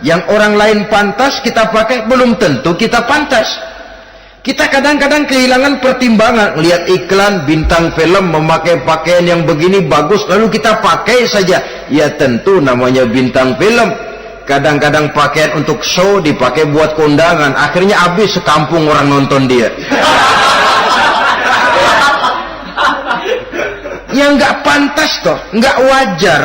Yang orang lain pantas kita pakai, belum tentu kita pantas. Kita kadang-kadang kehilangan pertimbangan. Lihat iklan bintang film memakai pakaian yang begini bagus, lalu kita pakai saja. Ya tentu namanya bintang film. Kadang-kadang pakaian untuk show dipakai buat kondangan, akhirnya habis sekampung orang nonton dia. Ya nggak pantas toh, nggak wajar.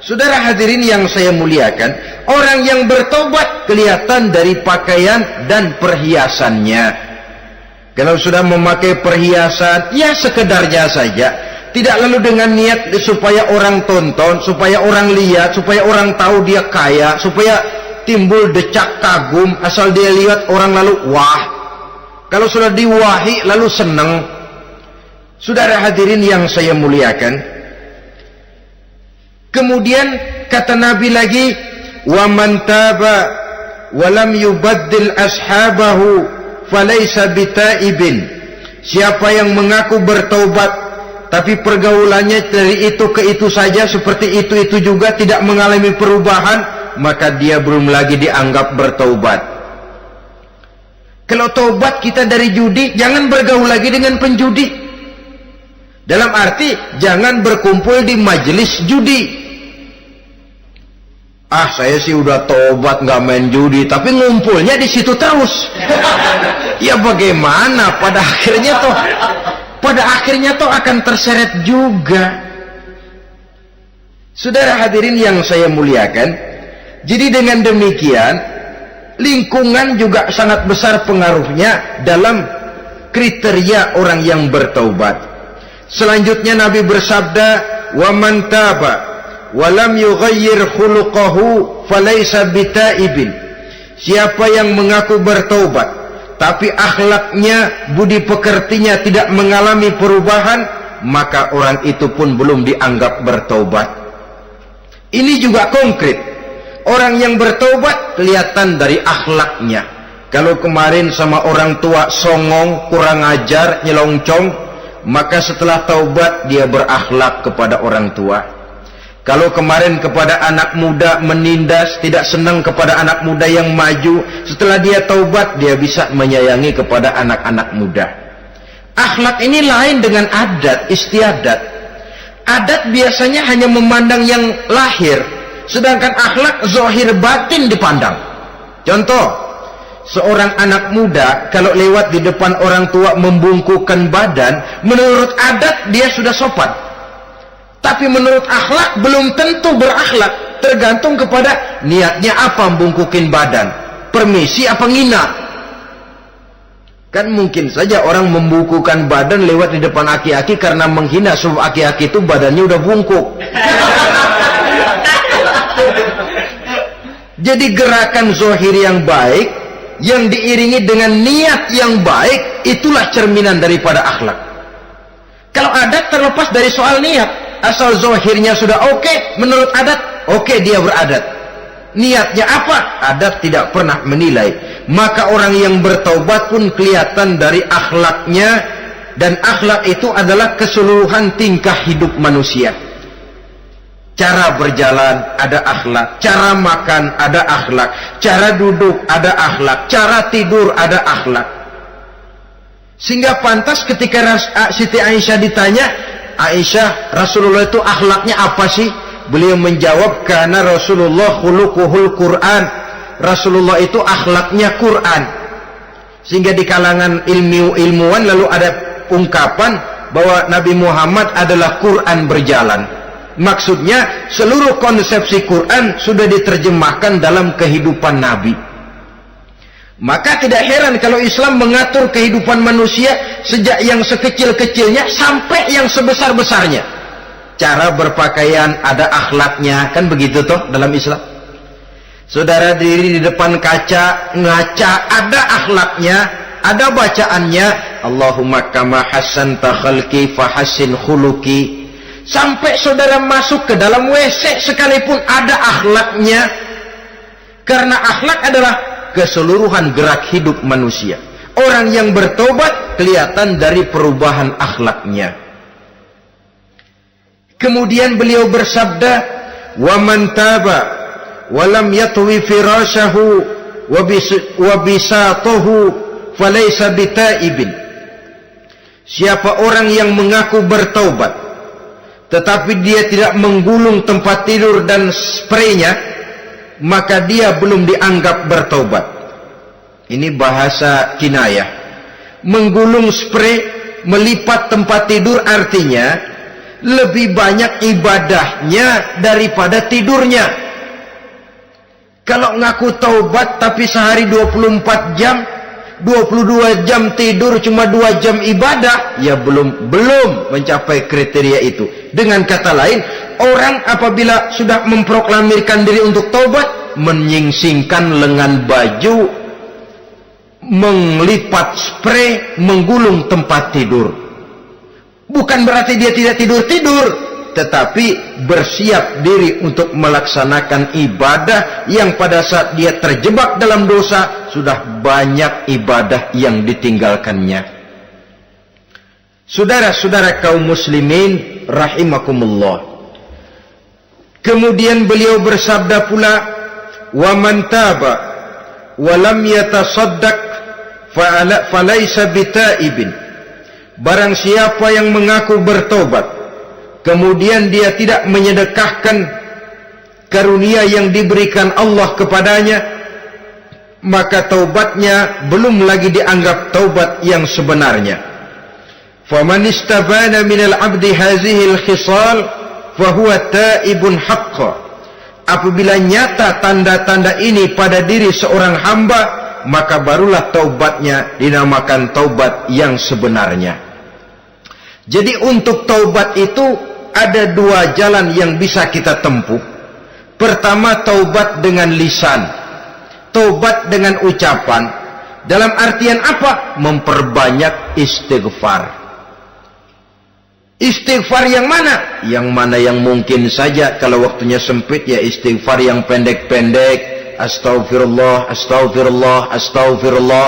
Saudara hadirin yang saya muliakan, orang yang bertobat kelihatan dari pakaian dan perhiasannya. Kalau sudah memakai perhiasan, ya sekedarnya saja. Tidak lalu dengan niat supaya orang tonton, supaya orang lihat, supaya orang tahu dia kaya, supaya timbul decak kagum, asal dia lihat orang lalu wah. Kalau sudah diwahi lalu senang. Saudara hadirin yang saya muliakan, kemudian kata Nabi lagi, wa man taba wa lam yubaddil ashabahu falaysa bitaibin. Siapa yang mengaku bertaubat tapi pergaulannya dari itu ke itu saja, seperti itu juga, tidak mengalami perubahan, maka dia belum lagi dianggap bertaubat. Kalau taubat kita dari judi, jangan bergaul lagi dengan penjudi. Dalam arti jangan berkumpul di majelis judi. Ah, saya sih udah tobat nggak main judi, tapi ngumpulnya di situ terus. Ya bagaimana? Pada akhirnya toh akan terseret juga. Saudara hadirin yang saya muliakan, jadi dengan demikian lingkungan juga sangat besar pengaruhnya dalam kriteria orang yang bertaubat. Selanjutnya Nabi bersabda, wa man taba wa lam yughayyir khuluquhu falaysa bitaibin. Siapa yang mengaku bertaubat tapi akhlaknya, budi pekertinya tidak mengalami perubahan, maka orang itu pun belum dianggap bertaubat. Ini juga konkret. Orang yang bertaubat kelihatan dari akhlaknya. Kalau kemarin sama orang tua songong, kurang ajar, nyelongcong, maka setelah taubat dia berakhlak kepada orang tua. Kalau kemarin kepada anak muda menindas, tidak senang kepada anak muda yang maju, setelah dia taubat dia bisa menyayangi kepada anak-anak muda. Akhlak ini lain dengan adat, istiadat. Adat biasanya hanya memandang yang lahir, sedangkan akhlak zahir batin dipandang. Contoh, seorang anak muda kalau lewat di depan orang tua membungkukkan badan, menurut adat dia sudah sopan. Tapi menurut akhlak belum tentu berakhlak, tergantung kepada niatnya apa membungkukin badan. Permisi apa ngina? Kan mungkin saja orang membungkukkan badan lewat di depan aki-aki karena menghina, sebab aki-aki itu badannya udah bungkuk. Jadi gerakan zahir yang baik yang diiringi dengan niat yang baik, itulah cerminan daripada akhlak. Kalau adat terlepas dari soal niat. Asal zahirnya sudah oke, menurut adat, oke dia beradat. Niatnya apa? Adat tidak pernah menilai. Maka orang yang bertaubat pun kelihatan dari akhlaknya, dan akhlak itu adalah keseluruhan tingkah hidup manusia. Cara berjalan ada akhlak, cara makan ada akhlak, cara duduk ada akhlak, cara tidur ada akhlak. Sehingga pantas ketika Siti Aisyah ditanya, Aisyah, Rasulullah itu akhlaknya apa sih? Beliau menjawab, karena Rasulullah khuluquhul Quran. Rasulullah itu akhlaknya Quran. Sehingga di kalangan ilmuwan lalu ada ungkapan bahwa Nabi Muhammad adalah Quran berjalan. Maksudnya seluruh konsepsi Quran sudah diterjemahkan dalam kehidupan Nabi. Maka tidak heran kalau Islam mengatur kehidupan manusia sejak yang sekecil-kecilnya sampai yang sebesar-besarnya. Cara berpakaian ada akhlaknya, kan begitu toh dalam Islam. Saudara diri di depan kaca, ngaca, ada akhlaknya, ada bacaannya. Allahumma kama hassanta khalqi fahassin khuluqi. Sampai saudara masuk ke dalam WC sekalipun ada akhlaknya. Karena akhlak adalah keseluruhan gerak hidup manusia. Orang yang bertobat kelihatan dari perubahan akhlaknya. Kemudian beliau bersabda, wa man taba wa lam yatwi firashahu wa bisatahu falaysa bitaibin. Siapa orang yang mengaku bertaubat tetapi dia tidak menggulung tempat tidur dan spraynya, maka dia belum dianggap bertaubat. Ini bahasa kinayah. Menggulung spray, melipat tempat tidur artinya lebih banyak ibadahnya daripada tidurnya. Kalau ngaku taubat tapi sehari 24 jam, 22 jam tidur, cuma 2 jam ibadah, ya belum mencapai kriteria itu. Dengan kata lain, orang apabila sudah memproklamirkan diri untuk taubat, menyingsingkan lengan baju, melipat spray, menggulung tempat tidur. Bukan berarti dia tidak tidur-tidur, tetapi bersiap diri untuk melaksanakan ibadah yang pada saat dia terjebak dalam dosa, sudah banyak ibadah yang ditinggalkannya. Saudara-saudara kaum muslimin rahimakumullah. Kemudian beliau bersabda pula, wa man taba wa lam yatasaddaq falaysa bitaibin. Barang siapa yang mengaku bertobat kemudian dia tidak menyedekahkan karunia yang diberikan Allah kepadanya, maka taubatnya belum lagi dianggap taubat yang sebenarnya. Faman istabana minal abdi hazihi al-khisal fahuwa taibun haqqa. Apabila nyata tanda-tanda ini pada diri seorang hamba, maka barulah taubatnya dinamakan taubat yang sebenarnya. Jadi untuk taubat itu ada dua jalan yang bisa kita tempuh. Pertama, taubat dengan lisan, taubat dengan ucapan. Dalam artian apa? Memperbanyak istighfar. Istighfar yang mana? Yang mana yang mungkin saja. Kalau waktunya sempit ya istighfar yang pendek-pendek. Astaghfirullah, astaghfirullah, astaghfirullah.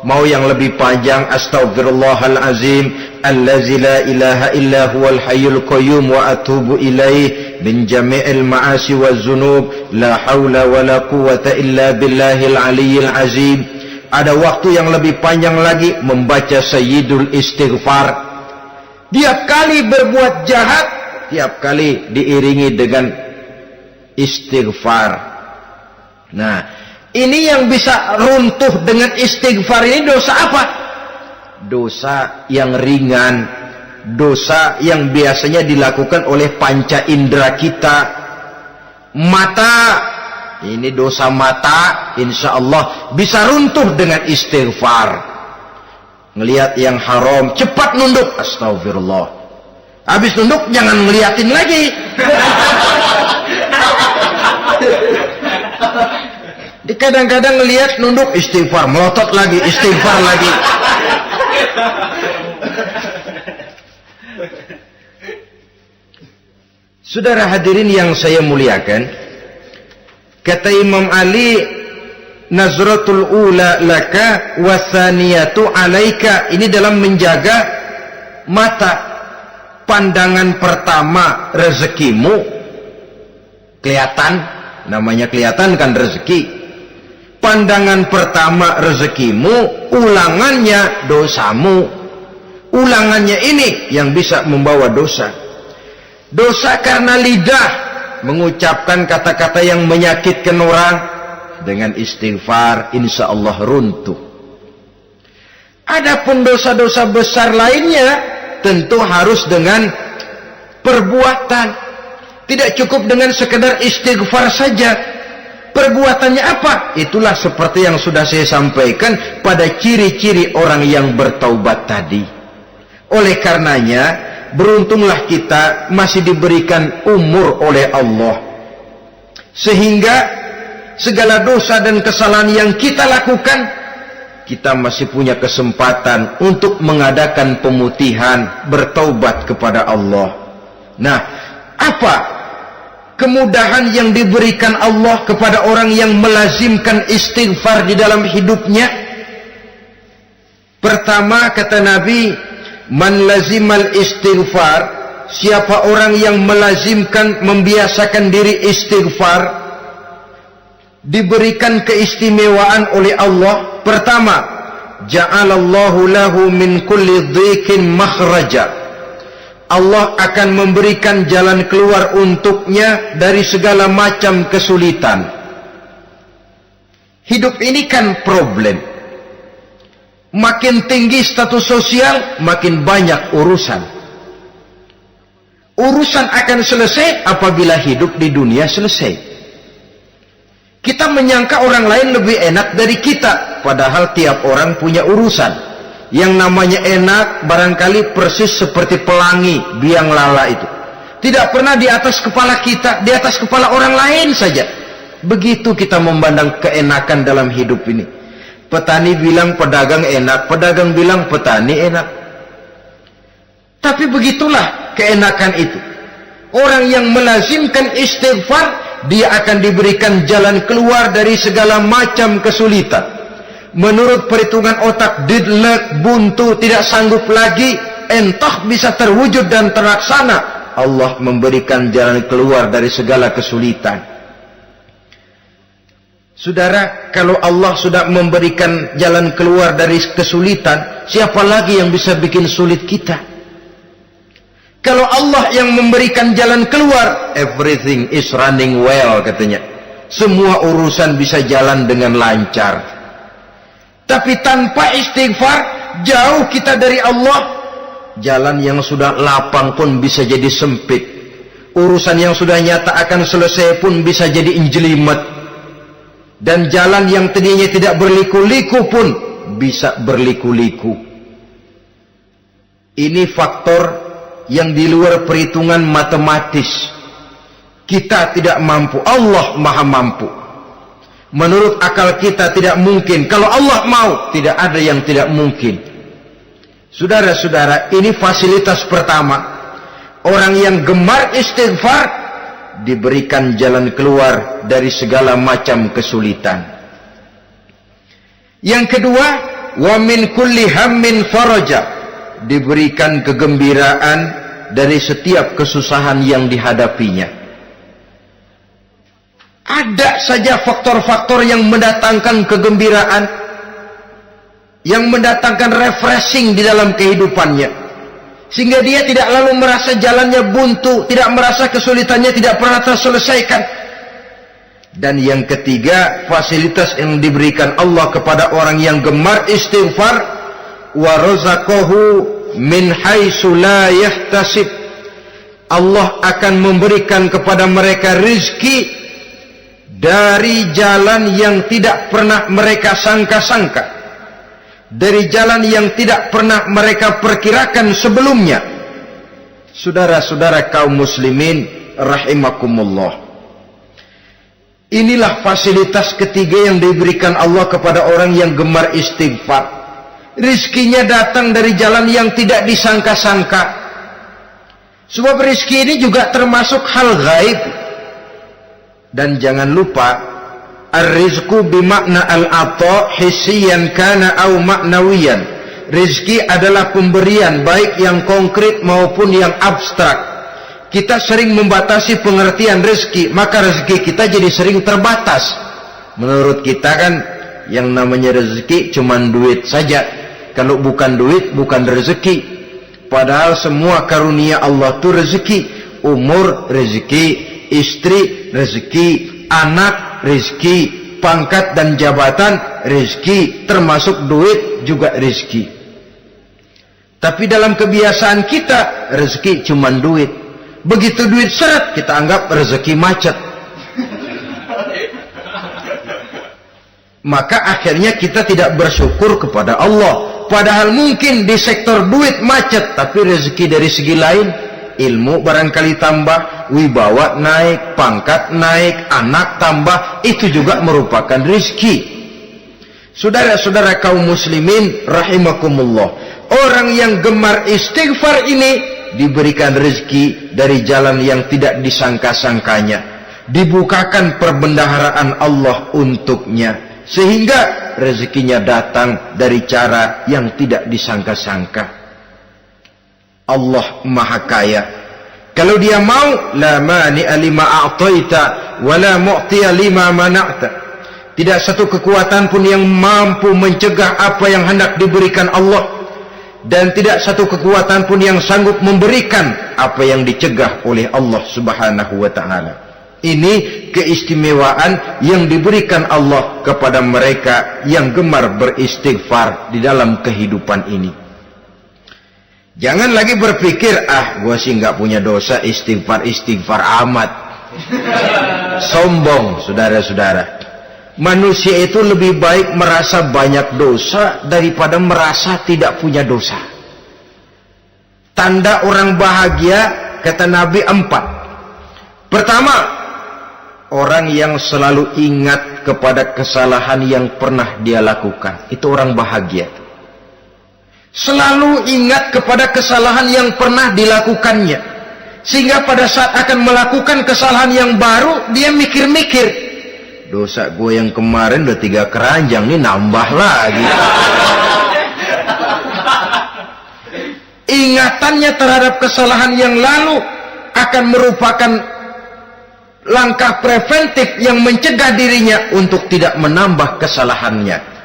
Mau yang lebih panjang, astaghfirullahalazim allazi la ilaha illa huwal hayyul qayyum wa atubu ilaih min jami'il ma'asi waz zunub la haula wala quwwata illa billahil aliyyil azim. Ada waktu yang lebih panjang lagi membaca sayyidul istighfar. Tiap kali berbuat jahat, tiap kali diiringi dengan istighfar. Nah, ini yang bisa runtuh dengan istighfar ini dosa apa? Dosa yang ringan, dosa yang biasanya dilakukan oleh panca indera kita. Mata, ini dosa mata, insya Allah bisa runtuh dengan istighfar. Ngelihat yang haram, cepat nunduk, astagfirullah. Habis nunduk, jangan ngeliatin lagi. Kadang-kadang ngelihat nunduk, istighfar, melotot lagi, istighfar lagi. Saudara hadirin yang saya muliakan, kata Imam Ali, nazratul ula laka wasaniyatu alaika. Ini dalam menjaga mata. Pandangan pertama rezekimu, kelihatan, namanya kelihatan kan rezeki. Pandangan pertama rezekimu, ulangannya dosamu. Ulangannya ini yang bisa membawa dosa. Dosa karena lidah, mengucapkan kata-kata yang menyakitkan orang. Dengan istighfar, insya Allah runtuh. Adapun dosa-dosa besar lainnya, tentu harus dengan perbuatan. Tidak cukup dengan sekedar istighfar saja. Perbuatannya apa? Itulah seperti yang sudah saya sampaikan pada ciri-ciri orang yang bertaubat tadi. Oleh karenanya, beruntunglah kita masih diberikan umur oleh Allah. Sehingga segala dosa dan kesalahan yang kita lakukan, kita masih punya kesempatan untuk mengadakan pemutihan, bertaubat kepada Allah. Nah, apa kemudahan yang diberikan Allah kepada orang yang melazimkan istighfar di dalam hidupnya? Pertama, kata Nabi, man lazimal istighfar, siapa orang yang melazimkan, membiasakan diri istighfar, diberikan keistimewaan oleh Allah. Pertama, ja'alallahu lahu min kulli dhiqin makhraja. Allah akan memberikan jalan keluar untuknya dari segala macam kesulitan. Hidup ini kan problem. Makin tinggi status sosial, makin banyak urusan. Urusan akan selesai apabila hidup di dunia selesai. Kita menyangka orang lain lebih enak dari kita, padahal tiap orang punya urusan. Yang namanya enak barangkali persis seperti pelangi biang lala itu. Tidak pernah di atas kepala kita, di atas kepala orang lain saja. Begitu kita memandang keenakan dalam hidup ini. Petani bilang pedagang enak, pedagang bilang petani enak. Tapi begitulah keenakan itu. Orang yang melazimkan istighfar, dia akan diberikan jalan keluar dari segala macam kesulitan. Menurut perhitungan otak, deadlock, buntu, tidak sanggup lagi, entah bisa terwujud dan terlaksana. Allah memberikan jalan keluar dari segala kesulitan. Saudara, kalau Allah sudah memberikan jalan keluar dari kesulitan, siapa lagi yang bisa bikin sulit kita? Kalau Allah yang memberikan jalan keluar, everything is running well, katanya. Semua urusan bisa jalan dengan lancar. Tapi tanpa istighfar, jauh kita dari Allah. Jalan yang sudah lapang pun bisa jadi sempit. Urusan yang sudah nyata akan selesai pun bisa jadi injelimet. Dan jalan yang tadinya tidak berliku-liku pun bisa berliku-liku. Ini faktor yang di luar perhitungan matematis. Kita tidak mampu, Allah maha mampu. Menurut akal kita tidak mungkin. Kalau Allah mau, tidak ada yang tidak mungkin. Saudara-saudara, ini fasilitas pertama. Orang yang gemar istighfar diberikan jalan keluar dari segala macam kesulitan. Yang kedua, wa min kulli hammin faraja, diberikan kegembiraan dari setiap kesusahan yang dihadapinya. Ada saja faktor-faktor yang mendatangkan kegembiraan, yang mendatangkan refreshing di dalam kehidupannya, sehingga dia tidak lalu merasa jalannya buntu, tidak merasa kesulitannya tidak pernah terselesaikan. Dan yang ketiga, fasilitas yang diberikan Allah kepada orang yang gemar istighfar, wa razaqahu min haitsu la yahtasib. Allah akan memberikan kepada mereka rezeki dari jalan yang tidak pernah mereka sangka-sangka, dari jalan yang tidak pernah mereka perkirakan sebelumnya. Saudara-saudara kaum muslimin rahimakumullah, inilah fasilitas ketiga yang diberikan Allah kepada orang yang gemar istighfar. Rizkinya datang dari jalan yang tidak disangka-sangka. Sebab rizki ini juga termasuk hal gaib. Dan jangan lupa, ar-rizqu bimakna al-ata hissiyan kana au ma'nawiyan. Rizki adalah pemberian, baik yang konkret maupun yang abstrak. Kita sering membatasi pengertian rezeki, maka rezeki kita jadi sering terbatas. Menurut kita kan yang namanya rezeki cuman duit saja. Kalau bukan duit bukan rezeki. Padahal semua karunia Allah itu rezeki. Umur rezeki, istri rezeki, anak rezeki, pangkat dan jabatan rezeki, termasuk duit juga rezeki. Tapi dalam kebiasaan kita rezeki cuman duit. Begitu duit seret, kita anggap rezeki macet. Maka akhirnya kita tidak bersyukur kepada Allah. Padahal mungkin di sektor duit macet, tapi rezeki dari segi lain, ilmu barangkali tambah, wibawa naik, pangkat naik, anak tambah, itu juga merupakan rezeki. Saudara-saudara kaum muslimin rahimakumullah, orang yang gemar istighfar ini diberikan rezeki dari jalan yang tidak disangka-sangkanya, dibukakan perbendaharaan Allah untuknya, sehingga rezekinya datang dari cara yang tidak disangka-sangka. Allah maha kaya. Kalau dia mau, la mani'a lima a'taita wa la mu'tiya lima mana'ta. Tidak satu kekuatan pun yang mampu mencegah apa yang hendak diberikan Allah, dan tidak satu kekuatan pun yang sanggup memberikan apa yang dicegah oleh Allah Subhanahu wa ta'ala. Ini keistimewaan yang diberikan Allah kepada mereka yang gemar beristighfar di dalam kehidupan ini. Jangan lagi berpikir, gua sih nggak punya dosa, istighfar amat. Sombong, saudara-saudara. Manusia itu lebih baik merasa banyak dosa daripada merasa tidak punya dosa. Tanda orang bahagia, kata Nabi, 4. Pertama, orang yang selalu ingat kepada kesalahan yang pernah dia lakukan. Itu orang bahagia. Selalu ingat kepada kesalahan yang pernah dilakukannya, sehingga pada saat akan melakukan kesalahan yang baru, dia mikir-mikir, dosa gue yang kemarin udah 3 keranjang, nih nambah lagi. Ingatannya terhadap kesalahan yang lalu akan merupakan langkah preventif yang mencegah dirinya untuk tidak menambah kesalahannya.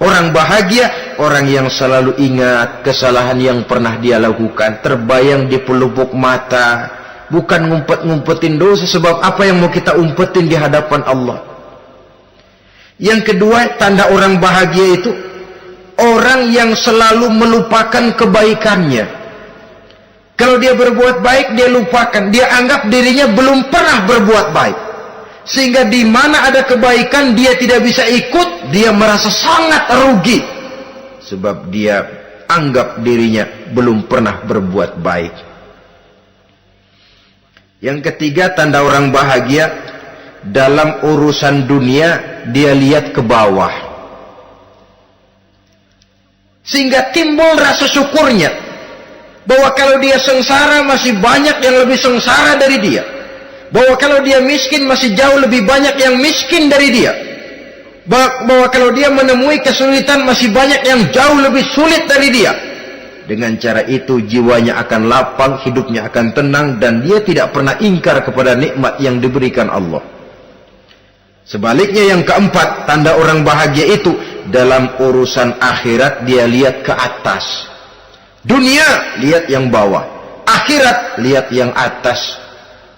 Orang bahagia, orang yang selalu ingat kesalahan yang pernah dia lakukan, terbayang di pelupuk mata, bukan ngumpet-ngumpetin dosa. Sebab apa yang mau kita umpetin di hadapan Allah? Yang kedua, tanda orang bahagia itu orang yang selalu melupakan kebaikannya. Kalau dia berbuat baik, dia lupakan, dia anggap dirinya belum pernah berbuat baik, sehingga di mana ada kebaikan dia tidak bisa ikut, dia merasa sangat rugi, sebab dia anggap dirinya belum pernah berbuat baik. Yang ketiga, tanda orang bahagia, dalam urusan dunia dia lihat ke bawah, sehingga timbul rasa syukurnya bahwa kalau dia sengsara masih banyak yang lebih sengsara dari dia, bahwa kalau dia miskin masih jauh lebih banyak yang miskin dari dia, bahwa kalau dia menemui kesulitan masih banyak yang jauh lebih sulit dari dia. Dengan cara itu jiwanya akan lapang, hidupnya akan tenang, dan dia tidak pernah ingkar kepada nikmat yang diberikan Allah. Sebaliknya yang keempat, tanda orang bahagia itu dalam urusan akhirat dia lihat ke atas. Dunia lihat yang bawah, akhirat lihat yang atas.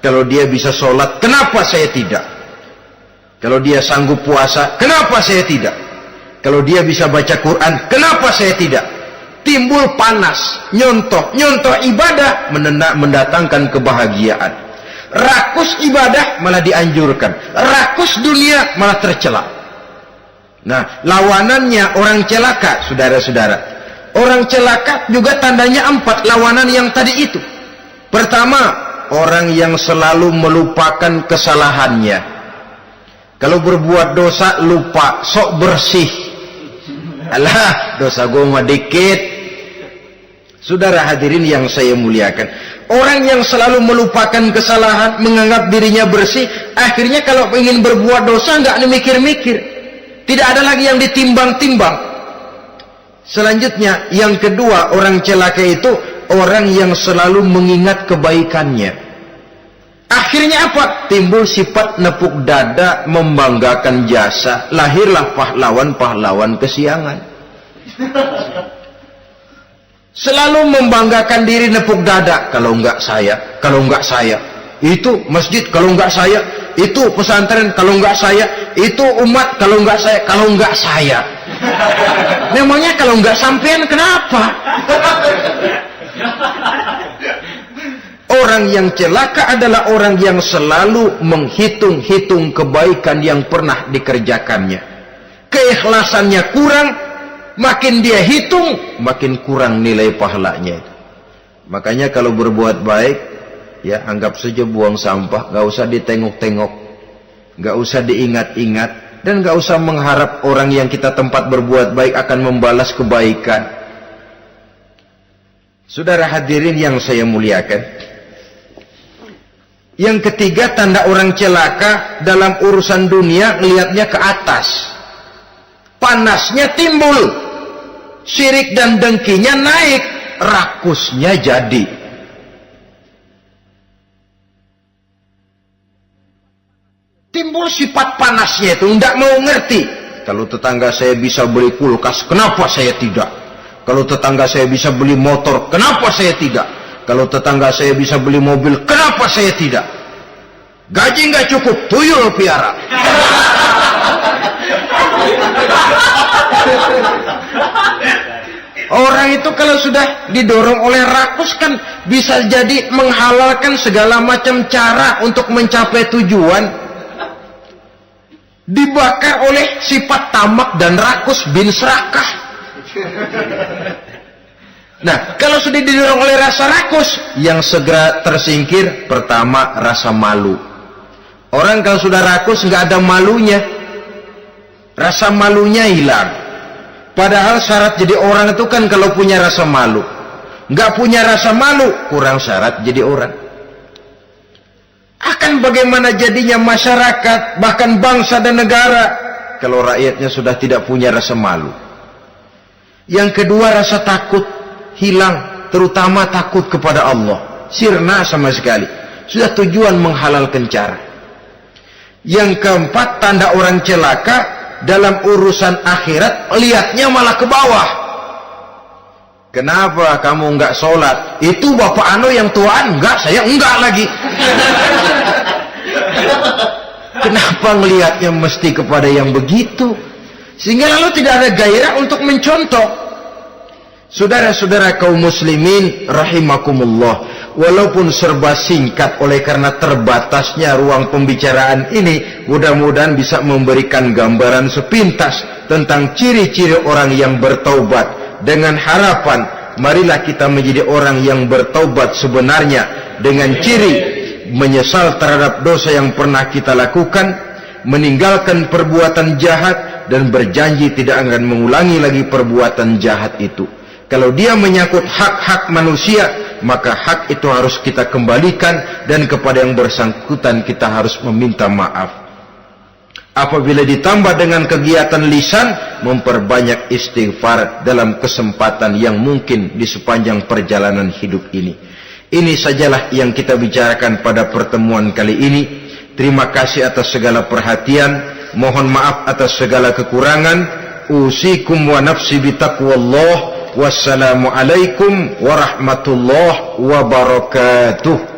Kalau dia bisa sholat, kenapa saya tidak? Kalau dia sanggup puasa, kenapa saya tidak? Kalau dia bisa baca Quran, kenapa saya tidak? Timbul panas, nyontoh ibadah mendatangkan kebahagiaan. Rakus ibadah malah dianjurkan, rakus dunia malah tercela. Nah, lawanannya orang celaka, saudara-saudara. Orang celaka juga tandanya 4, lawanan yang tadi itu. Pertama, orang yang selalu melupakan kesalahannya. Kalau berbuat dosa lupa, sok bersih. Alah, dosa gue mah dikit. Saudara hadirin yang saya muliakan, orang yang selalu melupakan kesalahan, menganggap dirinya bersih, akhirnya kalau ingin berbuat dosa nggak mikir-mikir, tidak ada lagi yang ditimbang-timbang. Selanjutnya, yang kedua, orang celaka itu orang yang selalu mengingat kebaikannya. Akhirnya apa? Timbul sifat nepuk dada, membanggakan jasa, lahirlah pahlawan-pahlawan kesiangan. Selalu membanggakan diri, nepuk dada, kalau enggak saya, itu masjid, kalau enggak saya, itu pesantren, kalau enggak saya, itu umat, kalau enggak saya. Memangnya kalau enggak sampean kenapa? Orang yang celaka adalah orang yang selalu menghitung-hitung kebaikan yang pernah dikerjakannya. Keikhlasannya kurang, makin dia hitung, makin kurang nilai pahalanya. Makanya kalau berbuat baik, ya anggap saja buang sampah, gak usah ditengok-tengok, gak usah diingat-ingat, dan gak usah mengharap orang yang kita tempat berbuat baik akan membalas kebaikan. Saudara hadirin yang saya muliakan, yang ketiga, tanda orang celaka dalam urusan dunia melihatnya ke atas. Panasnya timbul, syirik dan dengkinya naik, rakusnya jadi. Timbul sifat panasnya itu, tidak mau ngerti. Kalau tetangga saya bisa beli kulkas, kenapa saya tidak? Kalau tetangga saya bisa beli motor, kenapa saya tidak? Kalau tetangga saya bisa beli mobil, kenapa saya tidak? Gaji nggak cukup, tuyul piara. Orang itu kalau sudah didorong oleh rakus kan bisa jadi menghalalkan segala macam cara untuk mencapai tujuan. Dibakar oleh sifat tamak dan rakus bin serakah. Nah, kalau sudah didorong oleh rasa rakus, yang segera tersingkir pertama rasa malu. Orang kalau sudah rakus nggak ada malunya, rasa malunya hilang. Padahal syarat jadi orang itu kan kalau punya rasa malu. Nggak punya rasa malu, kurang syarat jadi orang. Akan bagaimana jadinya masyarakat, bahkan bangsa dan negara, kalau rakyatnya sudah tidak punya rasa malu. Yang kedua, rasa takut hilang, terutama takut kepada Allah, sirna sama sekali, sudah tujuan menghalalkan cara. Yang keempat, tanda orang celaka dalam urusan akhirat, lihatnya malah ke bawah. Kenapa kamu enggak sholat? Itu bapak anu yang tuaan, enggak, saya enggak lagi. Kenapa ngelihatnya mesti kepada yang begitu? Sehingga lalu tidak ada gairah untuk mencontoh. Saudara-saudara kaum muslimin rahimakumullah, walaupun serba singkat oleh karena terbatasnya ruang pembicaraan ini, mudah-mudahan bisa memberikan gambaran sepintas tentang ciri-ciri orang yang bertaubat. Dengan harapan, marilah kita menjadi orang yang bertaubat sebenarnya dengan ciri menyesal terhadap dosa yang pernah kita lakukan, meninggalkan perbuatan jahat, dan berjanji tidak akan mengulangi lagi perbuatan jahat itu. Kalau dia menyangkut hak-hak manusia, maka hak itu harus kita kembalikan, dan kepada yang bersangkutan kita harus meminta maaf. Apabila ditambah dengan kegiatan lisan, memperbanyak istighfar dalam kesempatan yang mungkin di sepanjang perjalanan hidup ini. Ini sajalah yang kita bicarakan pada pertemuan kali ini. Terima kasih atas segala perhatian. Mohon maaf atas segala kekurangan. Usikum wa nafsi bitaqwallah. Wassalamualaikum warahmatullahi wabarakatuh.